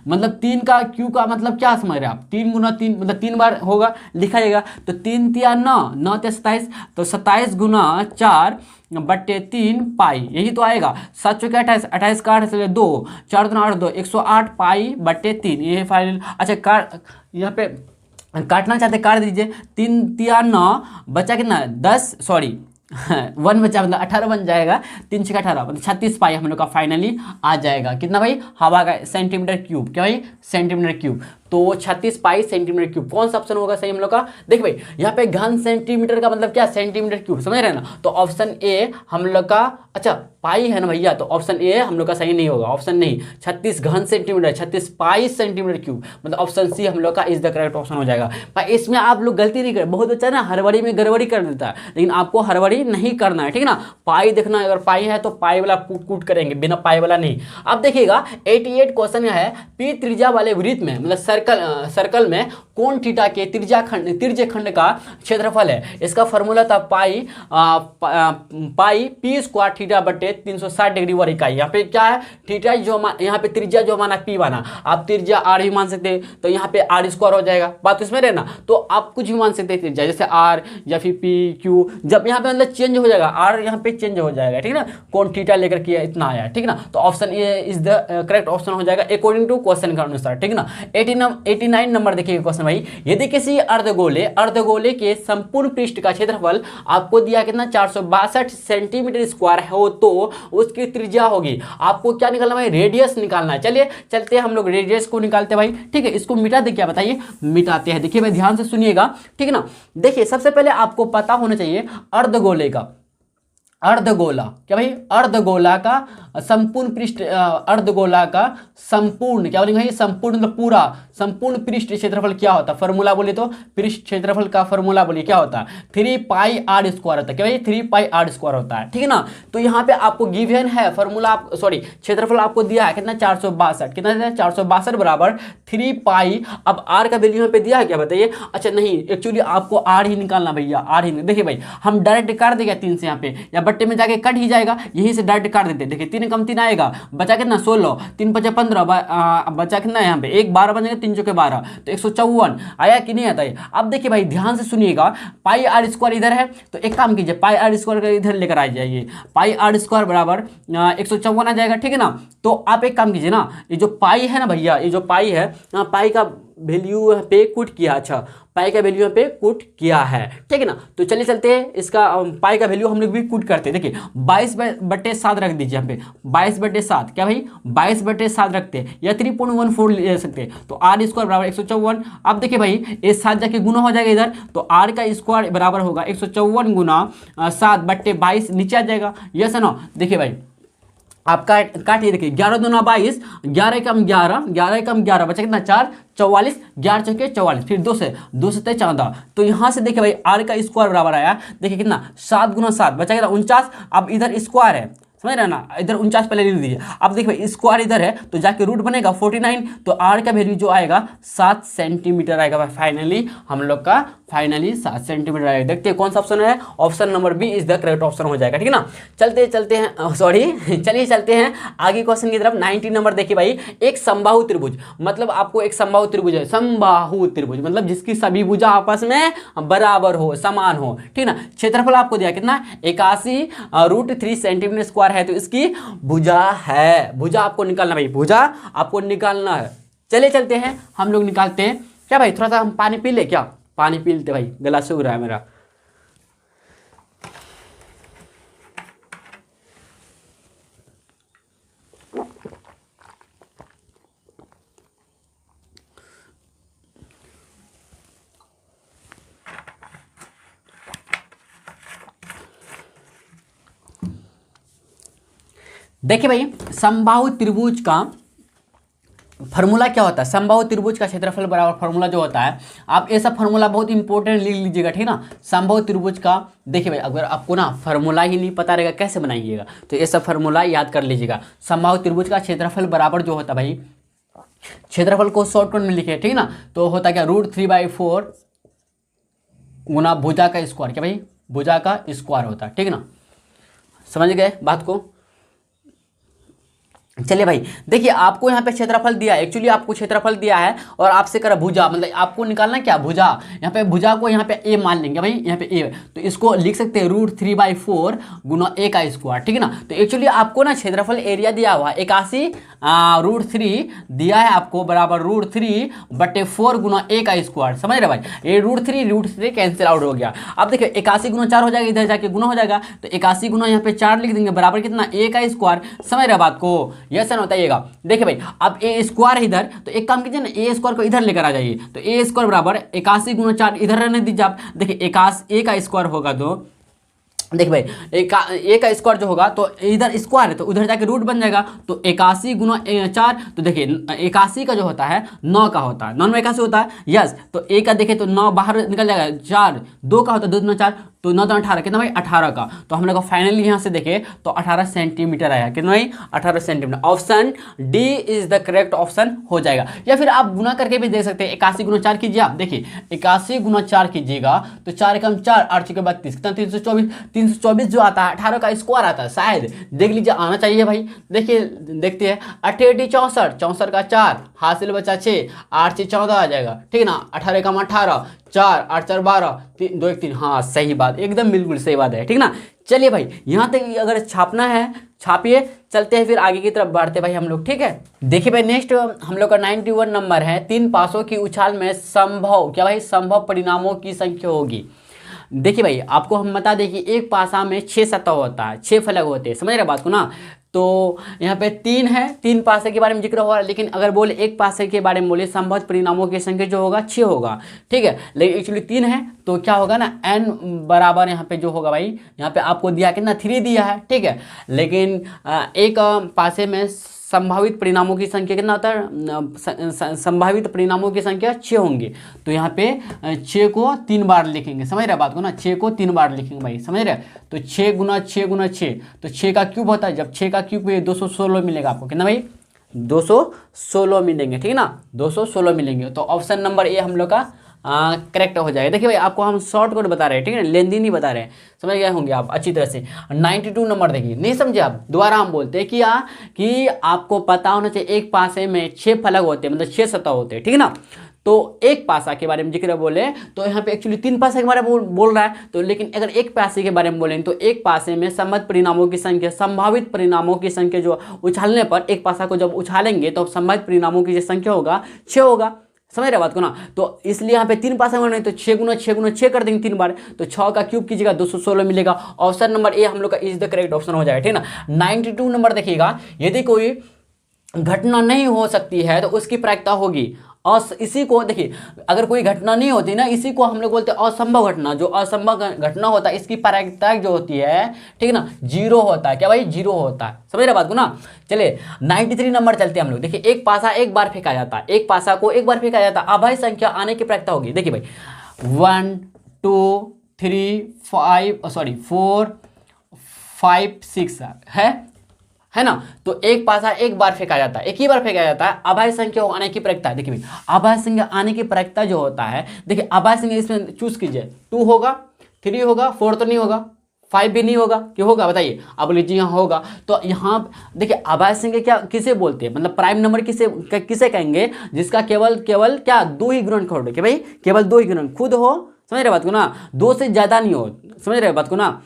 मतलब 3 का क्यूब का मतलब क्या समझ रहे हैं आप? 3 गुना 3 मतलब 3 बार होगा लिखा जाएगा। तो 3 तिया 9, 9 तिया 27, तो 27 गुना 4/3 पाई, यही तो आएगा। 7 चौके 28, 28 का 8 2, 4 दूना 8 2, 108 पाई/3 ये फाइनल। अच्छा यहाँ पे काटना चाहते काट दीजिए। 3 तिया 9 बचा कितना 10, सॉरी 1 बचा मतलब 18 बन जाएगा। 3 6 18 मतलब 36 पाई हम लोग का फाइनली आ जाएगा। कितना भाई? हवा का सेंटीमीटर क्यूब। क्या भाई? Centimetre cube. तो 36 पाई सेंटीमीटर क्यूब कौन सा ऑप्शन होगा सही हम लोग का? देखिए भाई यहाँ पे घन सेंटीमीटर का मतलब क्या? सेंटीमीटर क्यूब, समझ रहे हैं ना? तो ऑप्शन ए हम लोग का, अच्छा पाई है ना भैया, तो ऑप्शन ए हम लोग का सही नहीं होगा। ऑप्शन नहीं, 36 घन सेंटीमीटर, 36 पाई सेंटीमीटर क्यूब, मतलब ऑप्शन सी हम लोग का इज द करेक्ट ऑप्शन हो जाएगा। भाई इसमें आप लोग गलती नहीं करें, बहुत अच्छा ना हड़बड़ी में गड़बड़ी कर देता है, लेकिन आपको हड़बड़ी नहीं करना है। ठीक है ना, पाई देखना, अगर पाई है तो पाई वाला कूट करेंगे, बिना पाई वाला नहीं। अब देखिएगा 88 क्वेश्चन है, पी त्रिज्या वाले वृत्त में मतलब सर्कल में कोण थीटा के तिर्यक खंड का क्षेत्रफल है। इसका फॉर्मूला था पाई पी स्क्वायर थीटा बटे 360 डिग्री वर्ग इकाई। यहाँ पे क्या है? थीटा जो यहाँ पे त्रिज्या जो माना पी माना, आप त्रिज्या आर भी मान सकते हैं, तो यहाँ पे आर स्क्वायर हो जाएगा। बात इसमें रहना, तो आप कुछ भी मान सकते हैं त्रिज्या, जैसे आर या फिर पी क्यू। जब यहाँ पे मतलब चेंज हो जाएगा, आर यहाँ पे चेंज हो जाएगा। ठीक है ना, कोण थीटा लेकर के इतना आया। ठीक है ना, तो option A is the correct option हो जाएगा अकॉर्डिंग टू क्वेश्चन के अनुसार। ठीक है ना, 89 नंबर देखिए क्वेश्चन भाई, यदि किसी अर्धगोले के संपूर्ण पृष्ठ का क्षेत्रफल आपको दिया कितना 462 सेंटीमीटर स्क्वायर हो तो उसकी त्रिज्या होगी, आपको क्या निकालना भाई? रेडियस निकालना है। चलिए चलते हैं हम लोग रेडियस को निकालते हैं भाई। ठीक है, इसको मिटा दे, क्या बताइए? मिटाते हैं। देखिए भाई ध्यान से सुनिएगा। ठीक है ना, देखिए सबसे पहले आपको पता होना चाहिए अर्धगोले का, अर्धगोला क्या भाई? अर्धगोला का संपूर्ण पृष्ठ, अर्धगोला का संपूर्ण क्या बोलेंगे भाई? संपूर्ण मतलब पूरा, संपूर्ण पृष्ठ क्षेत्रफल क्या होता है? फॉर्मूला बोले तो पृष्ठ क्षेत्रफल का फॉर्मूला बोलिए क्या होता है? 3 पाई आर स्क्वायर होता है। क्या भाई? 3 पाई आर स्क्वायर होता है। ठीक है ना, तो यहाँ पे आपको गिवन है फॉर्मूला, सॉरी क्षेत्रफल आपको दिया है कितना 462, कितना दिया? 462 बराबर 3 पाई। अब आर का वैल्यू यहाँ पे दिया है क्या बताइए? अच्छा नहीं, एक्चुअली आपको आर ही निकालना भैया, आर ही। देखिए भाई हम डायरेक्ट काट देगा 3 से यहाँ पे, या बट्टे में जाके कट ही जाएगा, यहीं से डायरेक्ट काट देते। देखिए 3 कम 3 आएगा, बचा कितना 16, 3 5 15, बचा कितना है यहाँ पे 1 12 बनेगा, 3 चौके 12, तो 154 आया कि नहीं आता है? अब देखिए भाई ध्यान से सुनिएगा, पाई आर स्क्वायर इधर है, तो एक काम कीजिए पाई आर स्क्वायर इधर लेकर आ जाइए, पाई आर स्क्वायर बराबर 154 आ जाएगा। ठीक है ना, तो आप एक काम कीजिए ना, ये जो पाई है ना भैया, ये जो पाई है, पाई का वैल्यू यहाँ पे पुट किया, अच्छा पाई का वैल्यू यहाँ पे पुट किया है। ठीक है ना, तो चलिए चलते हैं, इसका पाई का वैल्यू हम लोग भी पुट करते हैं। देखिए 22/7 रख दीजिए यहाँ पे, 22/7 क्या भाई? 22/7 रखते हैं, या 3.14 ले सकते हैं। तो आर स्क्वायर बराबर 154। अब देखिए भाई ये 7 जाके गुना हो जाएगा इधर, तो आर का स्क्वायर बराबर होगा 154 गुना 7/22 नीचे आ जाएगा। यस है ना? देखिए भाई आप काटिए, देखिए 11 दूना 22, 11 कम 11, 11 कम 11 बचा कितना 4, 44, 11 चौके 44, फिर 2 से 14। तो यहाँ से देखिए भाई आर का स्क्वायर बराबर आया, देखिए कितना 7 गुना 7 बचा कितना 49। अब इधर स्क्वायर है, समझ रहे ना, इधर 49 पहले लिख दीजिए। अब देखिए भाई स्क्वायर इधर है तो जाके रूट बनेगा 49, तो आर का वैल्यू जो आएगा 7 सेंटीमीटर आएगा भाई। फाइनली हम लोग का फाइनली 7 सेंटीमीटर आएगा। देखते हैं कौन सा ऑप्शन है, option number B is the correct option हो जाएगा। ठीक है ना, चलते हैं, सॉरी चलिए चलते हैं आगे क्वेश्चन की तरफ। 19 नंबर देखिए भाई, एक समबाहु त्रिभुज, मतलब आपको एक समबाहु त्रिभुज है, समबाहु त्रिभुज मतलब जिसकी सभी भुजा आपस में बराबर हो, समान हो। ठीक ना, क्षेत्रफल आपको दिया कितना 81√3 सेंटीमीटर स्क्वायर है, तो इसकी भुजा है, भुजा आपको निकालना भाई, भुजा आपको निकालना है। चले चलते हैं हम लोग निकालते हैं। क्या भाई थोड़ा सा हम पानी पी ले, क्या पानी पी लेते भाई, गला सूख रहा है मेरा। देखिए भाई, समबाहु त्रिभुज का फार्मूला क्या होता है, समबाहु त्रिभुज का क्षेत्रफल बराबर फार्मूला जो होता है, आप ऐसा फार्मूला बहुत इंपॉर्टेंट लिख लीजिएगा, ठीक ना। समबाहु त्रिभुज का देखिए भाई, अगर आपको ना फार्मूला ही नहीं पता रहेगा कैसे बनाइएगा, तो ऐसा फार्मूला याद कर लीजिएगा। समबाहु त्रिभुज का क्षेत्रफल बराबर जो होता है भाई, क्षेत्रफल को शॉर्टकट में लिखे, ठीक ना, तो होता क्या, √3/4 गुना भुजा का स्क्वायर, क्या भाई, भुजा का स्क्वायर होता है, ठीक ना। समझ गए बात को। चलिए भाई, देखिए आपको यहाँ पे क्षेत्रफल दिया है, एक्चुअली आपको क्षेत्रफल दिया है और आपसे करा भुजा, मतलब आपको निकालना क्या, भुजा। यहाँ पे भुजा को यहाँ पे ए मान लेंगे भाई, यहाँ पे ए, तो इसको लिख सकते हैं √3/4 गुना a का स्क्वायर, ठीक है ना। तो एक्चुअली आपको ना क्षेत्रफल एरिया दिया हुआ है 81 √3 दिया है आपको, बराबर √3/4 गुना a का स्क्वायर। समझ रहे भाई, ये √3 कैंसिल आउट हो गया। अब देखिए 81 गुना 4 हो जाएगा, इधर जाके गुना हो जाएगा, तो 81 गुना यहाँ पे 4 लिख देंगे, बराबर कितना, a का स्क्वायर। समझ रहे बात को, यस ना बताइएगा। देखिए भाई, अब ए स्क्वायर है इधर, तो एक काम कीजिए ना, ए स्क्वायर को इधर लेकर आ जाइए, तो ए स्क्वायर बराबर 81 गुना 4 इधर रहने दीजिए आप। देखिए 81 a का स्क्वायर होगा, तो देखिए भाई ए का स्क्वायर जो होगा, तो इधर स्क्वायर है तो उधर जाके रूट बन जाएगा, तो 81 गुना 4, तो देखिए 81 का जो होता है 9 का होता है, 9 में 81 होता है, यस। तो ए का देखिए तो 9 बाहर निकल जाएगा, 4 2 का होता है, 2 दूना 4, तो 9 तो 18, कितना भाई 18 का, तो हम लोग को फाइनली यहाँ से देखे तो 18 सेंटीमीटर आया, कितना भाई 18 centimetre. Option D is the correct option हो जाएगा। या फिर आप गुना करके भी देख सकते हैं, 81 गुना 4 कीजिए आप, देखिए 81 गुना 4 कीजिएगा तो 4 कम 4 8 के 32, कितना 324 जो आता है 18 का स्क्वायर आता है, शायद देख लीजिए आना चाहिए भाई। देखिए देखते हैं, 88 64 64 का 4 हासिल बचा 6 8 से 14 आ जाएगा, ठीक है ना। 18 कम 18 4 8 4 12 2 1 3, हाँ सही बात, एकदम बिल्कुल सही बात है, ठीक ना। चलिए भाई, यहाँ तक अगर छापना है छापिए, चलते हैं फिर आगे की तरफ बढ़ते भाई हम लोग, ठीक है। देखिए भाई, नेक्स्ट हम लोग का 91 नंबर है, 3 पासों की उछाल में संभव, क्या भाई, संभव परिणामों की संख्या होगी। देखिए भाई, आपको हम बता दें कि एक पासा में 6 सतह होता है, 6 फलक होते हैं, समझ रहे बात को ना। तो यहाँ पे 3 है, 3 पासे के बारे में जिक्र हो रहा है, लेकिन अगर बोले एक पासे के बारे में बोले, संभव परिणामों की संख्या जो होगा 6 होगा, ठीक है। लेकिन एक्चुअली 3 है, तो क्या होगा ना, n बराबर यहाँ पे जो होगा भाई, यहाँ पे आपको दिया कितना 3 दिया है, ठीक है। लेकिन एक पासे में संभावित परिणामों की संख्या कितना होता है, संभावित परिणामों की संख्या 6 होंगे, तो यहाँ पे 6 को 3 बार लिखेंगे, समझ रहे बात को ना, 6 को 3 बार लिखेंगे भाई, समझ रहे। तो 6 गुना 6 गुना 6, तो 6 का क्यूब होता है, जब 6 का क्यूब 216 मिलेगा आपको, कितना भाई 216 मिलेंगे, ठीक है ना, 216 मिलेंगे। तो ऑप्शन नंबर ए हम लोग का करेक्ट हो जाएगा। देखिए भाई, आपको हम शॉर्टकट बता रहे हैं, ठीक है ना, लेंदी नहीं बता रहे हैं, समझ गए होंगे आप अच्छी तरह से। 92 नंबर देखिए, नहीं समझे आप, दोबारा हम बोलते हैं कि आपको पता होना चाहिए एक पासे में 6 फलक होते हैं, मतलब 6 सतह होते हैं, ठीक है ना। तो एक पासा के बारे में जिक्र बोले तो यहाँ पे एक्चुअली 3 पासे के बारे में बोल रहा है, तो लेकिन अगर एक पासे के बारे में बोलें तो एक पासे में संभव परिणामों की संख्या, संभावित परिणामों की संख्या जो उछालने पर, एक पासा को जब उछालेंगे तो संभावित परिणामों की जो संख्या होगा 6 होगा, समझ रहे बात को ना। तो इसलिए यहाँ पे 3 पासा नहीं, तो 6 गुना 6 गुना 6 कर देंगे 3 बार, तो 6 का क्यूब कीजिएगा 216 मिलेगा। ऑप्शन नंबर ए हम लोग का इज द करेक्ट ऑप्शन हो जाएगा, ठीक है ना। 92 नंबर देखिएगा, यदि कोई घटना नहीं हो सकती है तो उसकी प्रायिकता होगी, और इसी को देखिए, अगर कोई घटना नहीं होती ना, इसी को हम लोग बोलते हैं असंभव घटना। जो असंभव घटना होता है इसकी प्रायिकता जो होती है, ठीक है ना, 0 होता है, क्या भाई 0 होता है, समझ रहे बात को ना। चलिए 93 नंबर चलते हैं हम लोग। देखिए, एक पासा एक बार फेंका जाता है, एक पासा को एक बार फेंका जाता है, अभाज्य संख्या आने की प्रायिकता होगी। देखिए भाई 1 2 3 4 5 6 है ना। तो एक पासा एक बार फेंका जाता है, एक ही बार फेंका जाता है, अभाज्य संख्या आने की प्रायिकता है। देखिए भाई, अभाज्य संख्या आने की प्रायिकता जो होता है, देखिए अभाज्य संख्या इसमें चूज कीजिए, 2 होगा, 3 होगा, 4 तो नहीं होगा, 5 भी नहीं होगा, क्यों होगा बताइए, अब लीजिए यहाँ होगा। तो यहाँ देखिए अभाज्य संख्या क्या किसे बोलते हैं, मतलब प्राइम नंबर किसे कहेंगे, जिसका केवल क्या 2 ही गुणनखंड हो, कि भाई केवल 2 ही गुणन खुद हो, समझ रहे बात को ना, 2 से ज्यादा नहीं हो, समझ रहे बात को ना।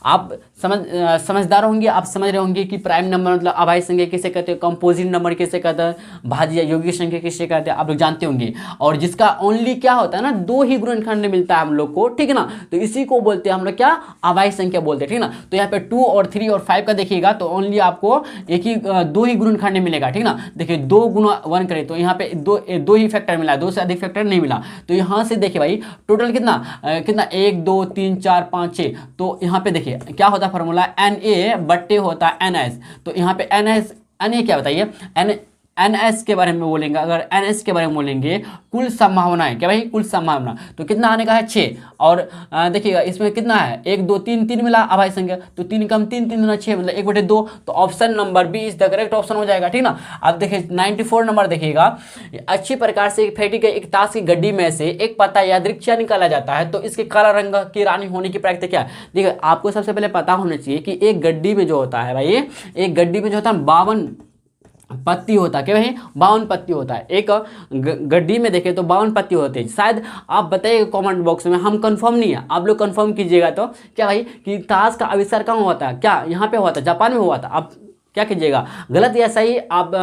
आप समझदार होंगे, आप समझ रहे होंगे कि प्राइम नंबर मतलब अभाज्य संख्या किसे कहते हैं, कंपोजिट नंबर किसे कहते हैं, भाज्य या यौगिक संख्या किसे कहते हैं, आप लोग जानते होंगे। और जिसका ओनली क्या होता है ना, 2 ही गुणनखंड मिलता है हम लोग को, ठीक है ना, तो इसी को बोलते हैं हम लोग क्या, अभाज्य संख्या बोलते हैं, ठीक है ना। तो यहाँ पे 2 और 3 और 5 का देखिएगा तो ओनली आपको 2 ही गुणनखंड मिलेगा, ठीक ना। देखिए 2 गुना 1 करें तो यहाँ पे 2 ही फैक्टर मिला, 2 से अधिक फैक्टर नहीं मिला। तो यहाँ से देखिए भाई टोटल कितना 1 2 3 4 5 6, तो यहाँ पे देखिए क्या होता है फॉर्मूला, Na/बट्टे होता है NS। तो यहाँ पे Na क्या बताइए, NS के बारे में बोलेंगे, अगर NS के बारे में बोलेंगे कुल संभावनाएं, क्या भाई कुल संभावना, तो कितना आने का है 6। और देखिएगा इसमें कितना है 1 2 3 3 मिला अभाज्य संख्या, तो 3 कम 3 3 दूना 6 मतलब 1/2, तो option number B is the correct option हो जाएगा, ठीक ना। अब देखिए 94 नंबर देखिएगा, अच्छी प्रकार से फेंटी गई एक ताश की गड्डी में से एक पत्ता यादृच्छिक निकाला जाता है, तो इसके काला रंग की रानी होने की प्रक्रिया क्या है। देखिए आपको सबसे पहले पता होना चाहिए कि एक गड्डी में जो होता है भाई, एक गड्डी में जो होता है 52 पत्ती होता है, क्या भाई 52 पत्ती होता है। एक गड्डी में देखें तो 52 पत्ती होते हैं। शायद आप बताइए कमेंट बॉक्स में, हम कंफर्म नहीं है, आप लोग कंफर्म कीजिएगा। तो क्या भाई कि ताश का आविष्कार कहाँ हुआ था, क्या यहाँ पे हुआ था, जापान में हुआ था। आप क्या कीजिएगा, गलत या सही आप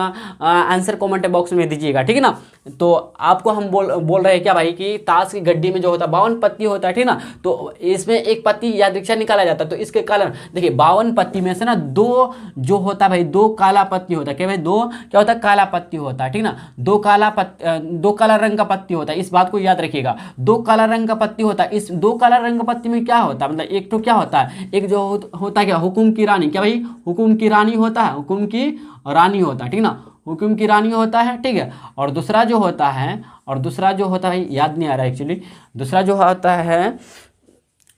आंसर कमेंट बॉक्स में दीजिएगा, ठीक है ना। तो आपको हम बोल रहे हैं क्या भाई कि ताश की गड्डी में जो होता है 52 पत्ती होता है, ठीक ना। तो इसमें एक पत्ती यादृच्छिक निकाला जाता है, तो इसके कारण देखिए 52 पत्ती में से ना 2 जो होता है भाई 2 काला पत्ती होता है, क्या भाई 2 क्या होता है काला पत्ती होता है, ठीक ना। 2 काला रंग का पत्ती होता है, इस बात को याद रखिएगा। 2 काला रंग का पत्ती होता है। इस 2 काला रंग का पत्ती में क्या होता है, मतलब एक तो क्या होता है, एक जो होता है क्या हुकुम की रानी, क्या भाई हुकुम की रानी होता है, हुकुम की रानी होता है, ठीक ना, हुकुम की रानी होता है, ठीक है। और दूसरा जो होता है, भाई याद नहीं आ रहा एक्चुअली, दूसरा जो होता है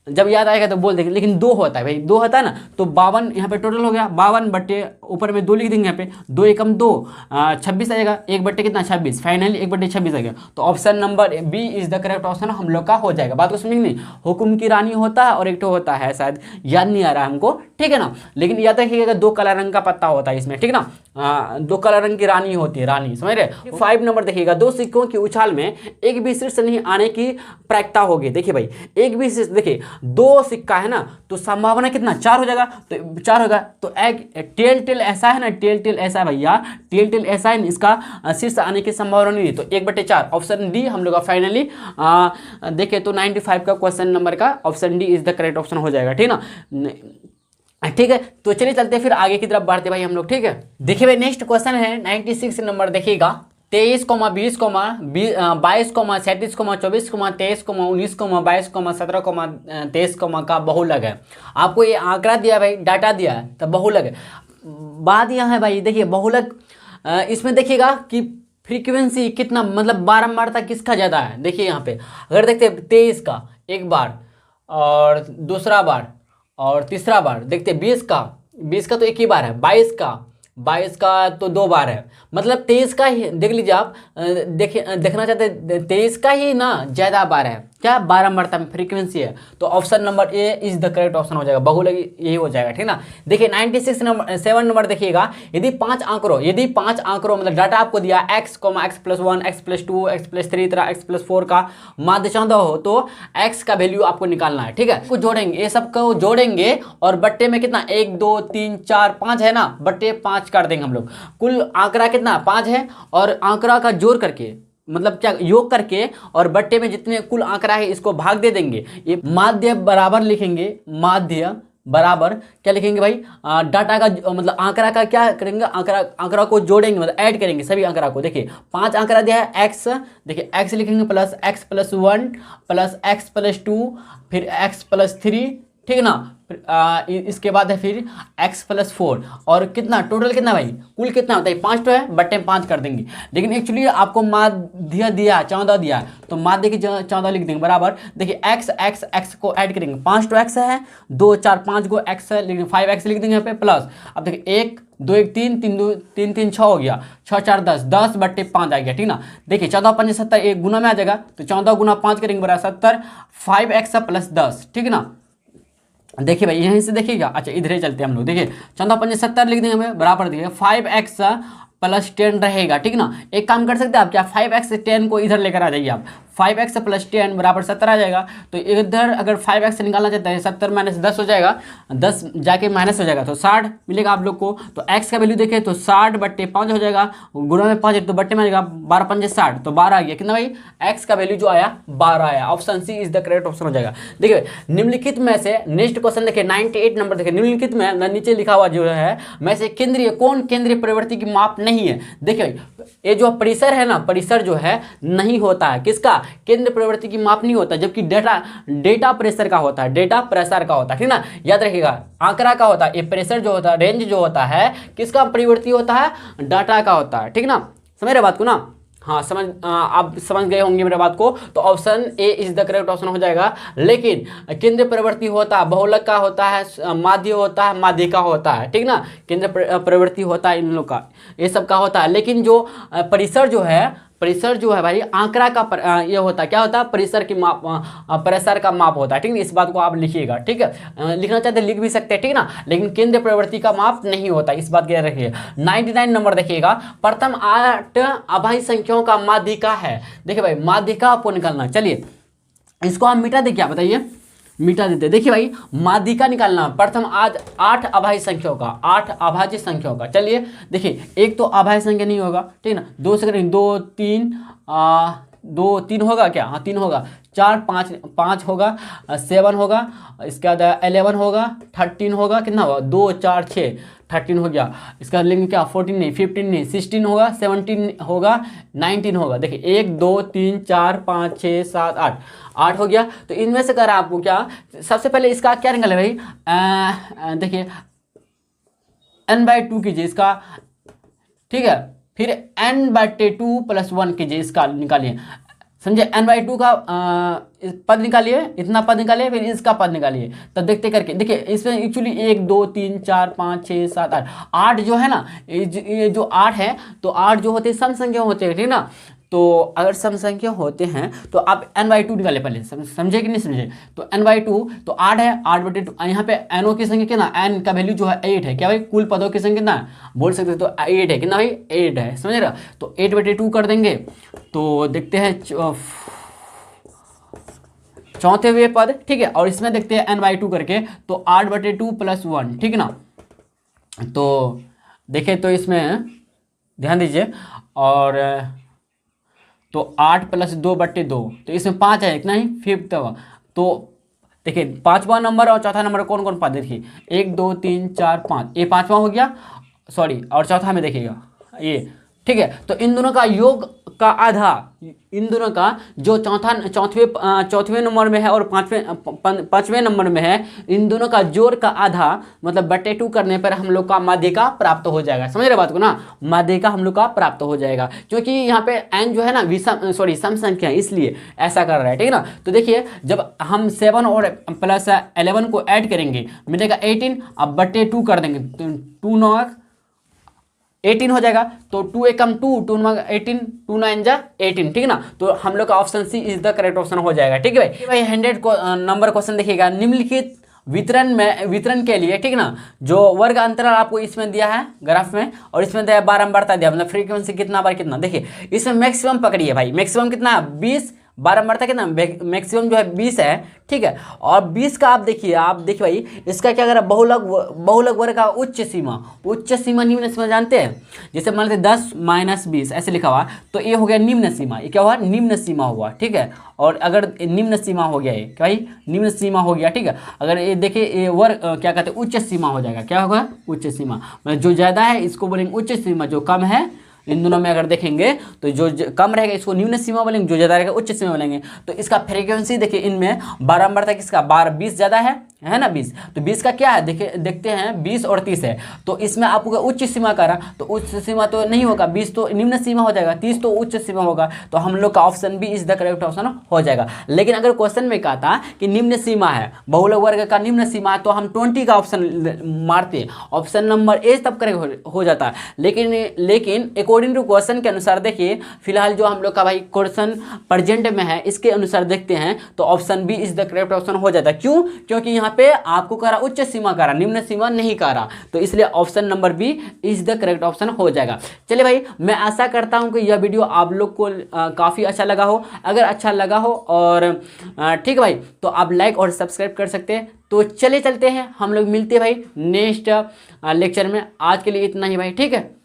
जब याद आएगा तो बोल देंगे, लेकिन 2 होता है भाई, 2 होता है ना। तो 52 यहाँ पे टोटल हो गया 52 बट्टे ऊपर में 2 लिख देंगे, यहाँ पे 2 एकम 2 26 आएगा, 1 बट्टे कितना 26, फाइनली 1/26 आ गया। तो option number B is the correct option हम लोग का हो जाएगा। बात को समझ नहीं, हुकुम की रानी होता है और एक तो होता है शायद याद नहीं आ रहा हमको, ठीक है ना। लेकिन याद रखिएगा 2 काला रंग का पत्ता होता है इसमें, ठीक ना। 2 काला रंग की रानी होती है, रानी, समझ रहे। 5 नंबर देखिएगा, 2 सिक्कों की उछाल में एक भी शीर्ष नहीं आने की प्रायिकता होगी। देखिए भाई एक भी शीर्ष, देखिए 2 सिक्का है ना, तो संभावना कितना 4 हो जाएगा, तो 4 होगा। तो एक टेल ऐसा है ना, टेल ऐसा है भैया, टेल ऐसा है, इसका शीर्ष आने की संभावना नहीं है, तो 1/4 ऑप्शन डी हम लोग का फाइनली देखे तो 95 का क्वेश्चन नंबर का option D is the correct option हो जाएगा, ठीक ना। ठीक है, तो चलिए चलते फिर आगे की तरफ बढ़ते भाई हम लोग, ठीक है। देखिए भाई नेक्स्ट क्वेश्चन है 96 नंबर देखिएगा, 23, 20, 22, 37, 24, 23, 19, 22, 17, 23 का बहुलक है। आपको ये आंकड़ा दिया भाई, डाटा दिया है, तब बहुलक है। बात यह है भाई, देखिए बहुलक इसमें देखिएगा कि फ्रीक्वेंसी कितना, मतलब बारंबारता किसका ज़्यादा है। देखिए यहाँ पे अगर देखते हैं 23 का एक बार और दूसरा बार और तीसरा बार, देखते 20 का तो एक ही बार है, 22 का तो 2 बार है, मतलब 23 का ही देख लीजिए आप, देखना चाहते 23 का ही ना ज़्यादा बार है, क्या बारंबारता में फ्रीक्वेंसी है। तो option number A is the correct option हो जाएगा, बहुलक यही हो जाएगा, ठीक ना। देखिए 7 नंबर देखिएगा, यदि 5 आंकड़ों मतलब डाटा आपको दिया x, x+1, x+2, x+3 तरह x+4 का माध्य 14 हो, तो x का वैल्यू आपको निकालना है, ठीक है। कुछ जोड़ेंगे, ये सब को जोड़ेंगे और बट्टे में कितना 1 2 3 4 5 है ना, बट्टे 5 कर देंगे हम लोग। कुल आंकड़ा कितना 5 है, और आंकड़ा का जोड़ करके मतलब क्या योग करके और बट्टे में जितने कुल आंकड़ा है इसको भाग दे देंगे। ये माध्य बराबर लिखेंगे, माध्य बराबर क्या लिखेंगे भाई, डाटा का मतलब आंकड़ा का क्या करेंगे, आंकड़ा को जोड़ेंगे, मतलब ऐड करेंगे सभी आंकड़ा को। देखिए 5 आंकड़ा दिया है x, देखिए x लिखेंगे प्लस x+1 प्लस x+2 फिर x+3, ठीक है ना। इसके बाद है फिर x+4 और कितना टोटल कितना भाई, कुल कितना होता है 5 तो है, बट्टे 5 कर देंगे। लेकिन एक्चुअली आपको माध्य दिया 14 दिया है, तो माध्य की 14 लिख देंगे बराबर। देखिए x को ऐड करेंगे, 5 तो x है, 2 4 5 को x लिख देंगे, 5x लिख देंगे यहाँ पे प्लस। अब देखिए 1 2 1 3 3 2 3 3 6 हो गया, 6 4 10 10/5 आ गया, ठीक ना। देखिए 14 5 70 एक गुना में आ जाएगा, तो 14 गुना 5 करेंगे बराबर 70, 5x + 10, ठीक है ना। देखिए भाई यहीं से देखिएगा, अच्छा इधर ही चलते हैं हम लोग। देखिए 14 5 70 लिख देंगे हमें बराबर, देखिए 5x + 10 रहेगा, ठीक ना। एक काम कर सकते हैं आप, क्या 5x 10 को इधर लेकर आ जाइए आप, 5x + 10 बराबर 70 आ जाएगा। तो इधर अगर 5x निकालना चाहते हैं 70 - 10 हो जाएगा, 10 जाके माइनस हो जाएगा, तो 60 मिलेगा आप लोग को। तो x का वैल्यू देखें तो 60/5 हो जाएगा, गुणा में 5 तो बट्टे में आ जाएगा, 12 5 60 तो 12 आ गया, कितना भाई x का वैल्यू जो आया 12 आया। Option C is the correct option हो जाएगा। देखिए निम्नलिखित में से नेक्स्ट क्वेश्चन देखिए 98 नंबर देखिए, निम्नलिखित में नीचे लिखा हुआ जो है में से कौन केंद्रीय प्रवृत्ति की माप नहीं है। देखिए ये जो परिसर है ना, परिसर जो है नहीं होता है किसका, केंद्र प्रवृत्ति की माप नहीं होता, जबकि डेटा प्रेशर का होता है, डेटा प्रेशर का होता है, ठीक ना। याद रखिएगा आंकड़ा का होता है, ये प्रेशर जो होता है, रेंज जो होता है किसका प्रवृत्ति होता है, डाटा का होता है, ठीक ना। समझ रहे बात को ना। हाँ आप समझ गए होंगे मेरे बात को। तो option A is the correct option हो जाएगा। लेकिन केंद्र प्रवृत्ति होता है, बहुलक का होता है, माध्य होता है, माध्यिका होता है, ठीक ना। केंद्र प्रवृत्ति होता है इन लोग का, ये सब का होता है। लेकिन जो परिसर जो है भाई आंकड़ा का ये होता है, क्या होता है, परिसर की माप, प्रेशर का माप होता है, ठीक है। इस बात को आप लिखिएगा, ठीक है। लिखना चाहते लिख भी सकते हैं, ठीक ना। लेकिन केंद्र प्रवृत्ति का माप नहीं होता, इस बात को याद रखिए। 99 नंबर देखिएगा, प्रथम 8 अभाज्य संख्याओं का माध्यिका है। देखिए भाई माध्यिका आपको निकालना, चलिए इसको हम मिटा दे, क्या बताइए, मिटा देते। देखिए भाई माध्यिका निकालना, प्रथम आज 8 अभाज्य संख्याओं का, 8 अभाज्य संख्याओं का। चलिए देखिए एक तो अभाज्य संख्या नहीं होगा, ठीक ना, 2 से करेंगे 2 3 2 3 होगा क्या, हाँ 3 होगा, 4 5 होगा, 7 होगा, इसके बाद 11 होगा, 13 होगा, कितना होगा 2 4 6 13 हो गया। इसका लेकिन क्या 14 नहीं, 15 नहीं, 16 होगा, 17 होगा, 19 होगा। देखिए 1 2 3 4 5 6 7 8 हो गया। तो इनमें से करा आपको क्या, सबसे पहले इसका क्या निकाले भाई, देखिए n/2 कीजिए इसका, ठीक है। फिर n/2 + 1 कीजिए, इसका निकालिए, समझे। n/2 का पद निकालिए, इतना पद निकालिए, फिर इसका पद निकालिए, तब देखते करके। देखिए इसमें एक्चुअली 1 2 3 4 5 6 7 8 जो है ना, ये जो 8 है, तो 8 जो होते हैं सम संख्या होते हैं, ठीक ना। तो अगर सम संख्या होते हैं तो आप n/2 निकाले पहले, समझे कि नहीं समझे। तो n/2 तो 8 है, 8/2 यहाँ पे एनओ की संख्या कितना, n का वैल्यू जो है 8 है, क्या भाई कुल पदों की संख्या कितना बोल सकते, तो 8 है, कितना भाई 8 है, समझ रहा। तो 8/2 कर देंगे, तो देखते हैं चौथे वे पद, ठीक है। और इसमें देखते हैं n/2 करके, तो 8/2 + 1, ठीक है ना। तो देखें तो इसमें ध्यान दीजिए, और तो 8 + 2/2, तो इसमें 5 है, इतना ही 5th। तो देखिए 5वां नंबर और चौथा नंबर कौन कौन पद, देखिए 1 2 3 4 5, ये 5वां हो गया, सॉरी, और चौथा में देखिएगा ये, ठीक है। तो इन दोनों का योग का आधा, इन दोनों का जो चौथे नंबर में है और पांचवें नंबर में है, इन दोनों का जोड़ का आधा मतलब /2 करने पर हम लोग का माध्यिका प्राप्त हो जाएगा। समझ रहे बात को ना, माध्यिका हम लोग का प्राप्त हो जाएगा, क्योंकि यहाँ पे n जो है ना सम संख्या है, इसलिए ऐसा कर रहा है, ठीक है ना। तो देखिए जब हम 7 और +11 को ऐड करेंगे मिलेगा 18, अब /2 कर देंगे तो 2 9 18 हो जाएगा। तो 2 × 2 2 18 2 9 जा 18, ठीक है ना। तो हम लोग का option C is the correct option हो जाएगा, ठीक है भाई। 100 नंबर क्वेश्चन देखिएगा, निम्नलिखित वितरण के लिए, ठीक है ना, जो वर्ग अंतराल आपको इसमें दिया है ग्राफ में, और इसमें दिया बारंबारता दिया, मतलब फ्रीक्वेंसी कितना बार कितना। देखिए इसमें मैक्सिमम पकड़िए भाई, मैक्सिमम कितना 20, बारंबारता कितना मैक्सिमम जो है 20 है, ठीक है। और 20 का आप देखिए भाई इसका क्या करा, बहुलक वर्ग का उच्च सीमा निम्न सीमा जानते हैं। जैसे मान लेते 10 - 20 ऐसे लिखा हुआ, तो ये हो गया निम्न सीमा, ये क्या हुआ निम्न सीमा हुआ, ठीक है। और अगर निम्न सीमा हो गया ये क्या भाई निम्न सीमा हो गया, ठीक है। अगर ये देखिए ये वर्ग क्या कहते हैं उच्च सीमा हो जाएगा, क्या होगा उच्च सीमा, मतलब जो ज़्यादा है इसको बोलेंगे उच्च सीमा, जो कम है इन दोनों में अगर देखेंगे तो जो कम रहेगा इसको निम्न सीमा बोलेंगे, जो ज़्यादा रहेगा उच्च सीमा बोलेंगे। तो इसका फ्रीक्वेंसी देखिए इनमें बारंबारता किसका 20 ज़्यादा है ना 20, तो 20 का क्या है देखिए देखते हैं 20 और 30 है, तो इसमें आपको उच्च सीमा करा, तो उच्च सीमा तो नहीं होगा, 20 तो निम्न सीमा हो जाएगा, 30 तो उच्च सीमा होगा, तो हम लोग का option B is the correct option हो जाएगा। लेकिन अगर क्वेश्चन में कहा था कि निम्न सीमा है, बहुलक वर्ग का निम्न सीमा, तो हम 20 का ऑप्शन मारते, ऑप्शन नंबर ए तब करेक्ट हो जाता है। लेकिन अकॉर्डिंग टू क्वेश्चन के अनुसार देखिए, फिलहाल जो हम लोग का भाई क्वेश्चन प्रेजेंट में है इसके अनुसार देखते हैं, तो option B is the correct option हो जाता है। क्यों? क्योंकि यहाँ पे आपको करा उच्च सीमा करा, निम्न सीमा नहीं करा, तो इसलिए option number B is the correct option हो जाएगा। चलिए भाई, मैं आशा करता हूँ कि यह वीडियो आप लोग को काफ़ी अच्छा लगा हो। अगर अच्छा लगा हो और ठीक है भाई, तो आप लाइक और सब्सक्राइब कर सकते हैं। तो चले चलते हैं, हम लोग मिलते हैं भाई नेक्स्ट लेक्चर में। आज के लिए इतना ही भाई, ठीक है।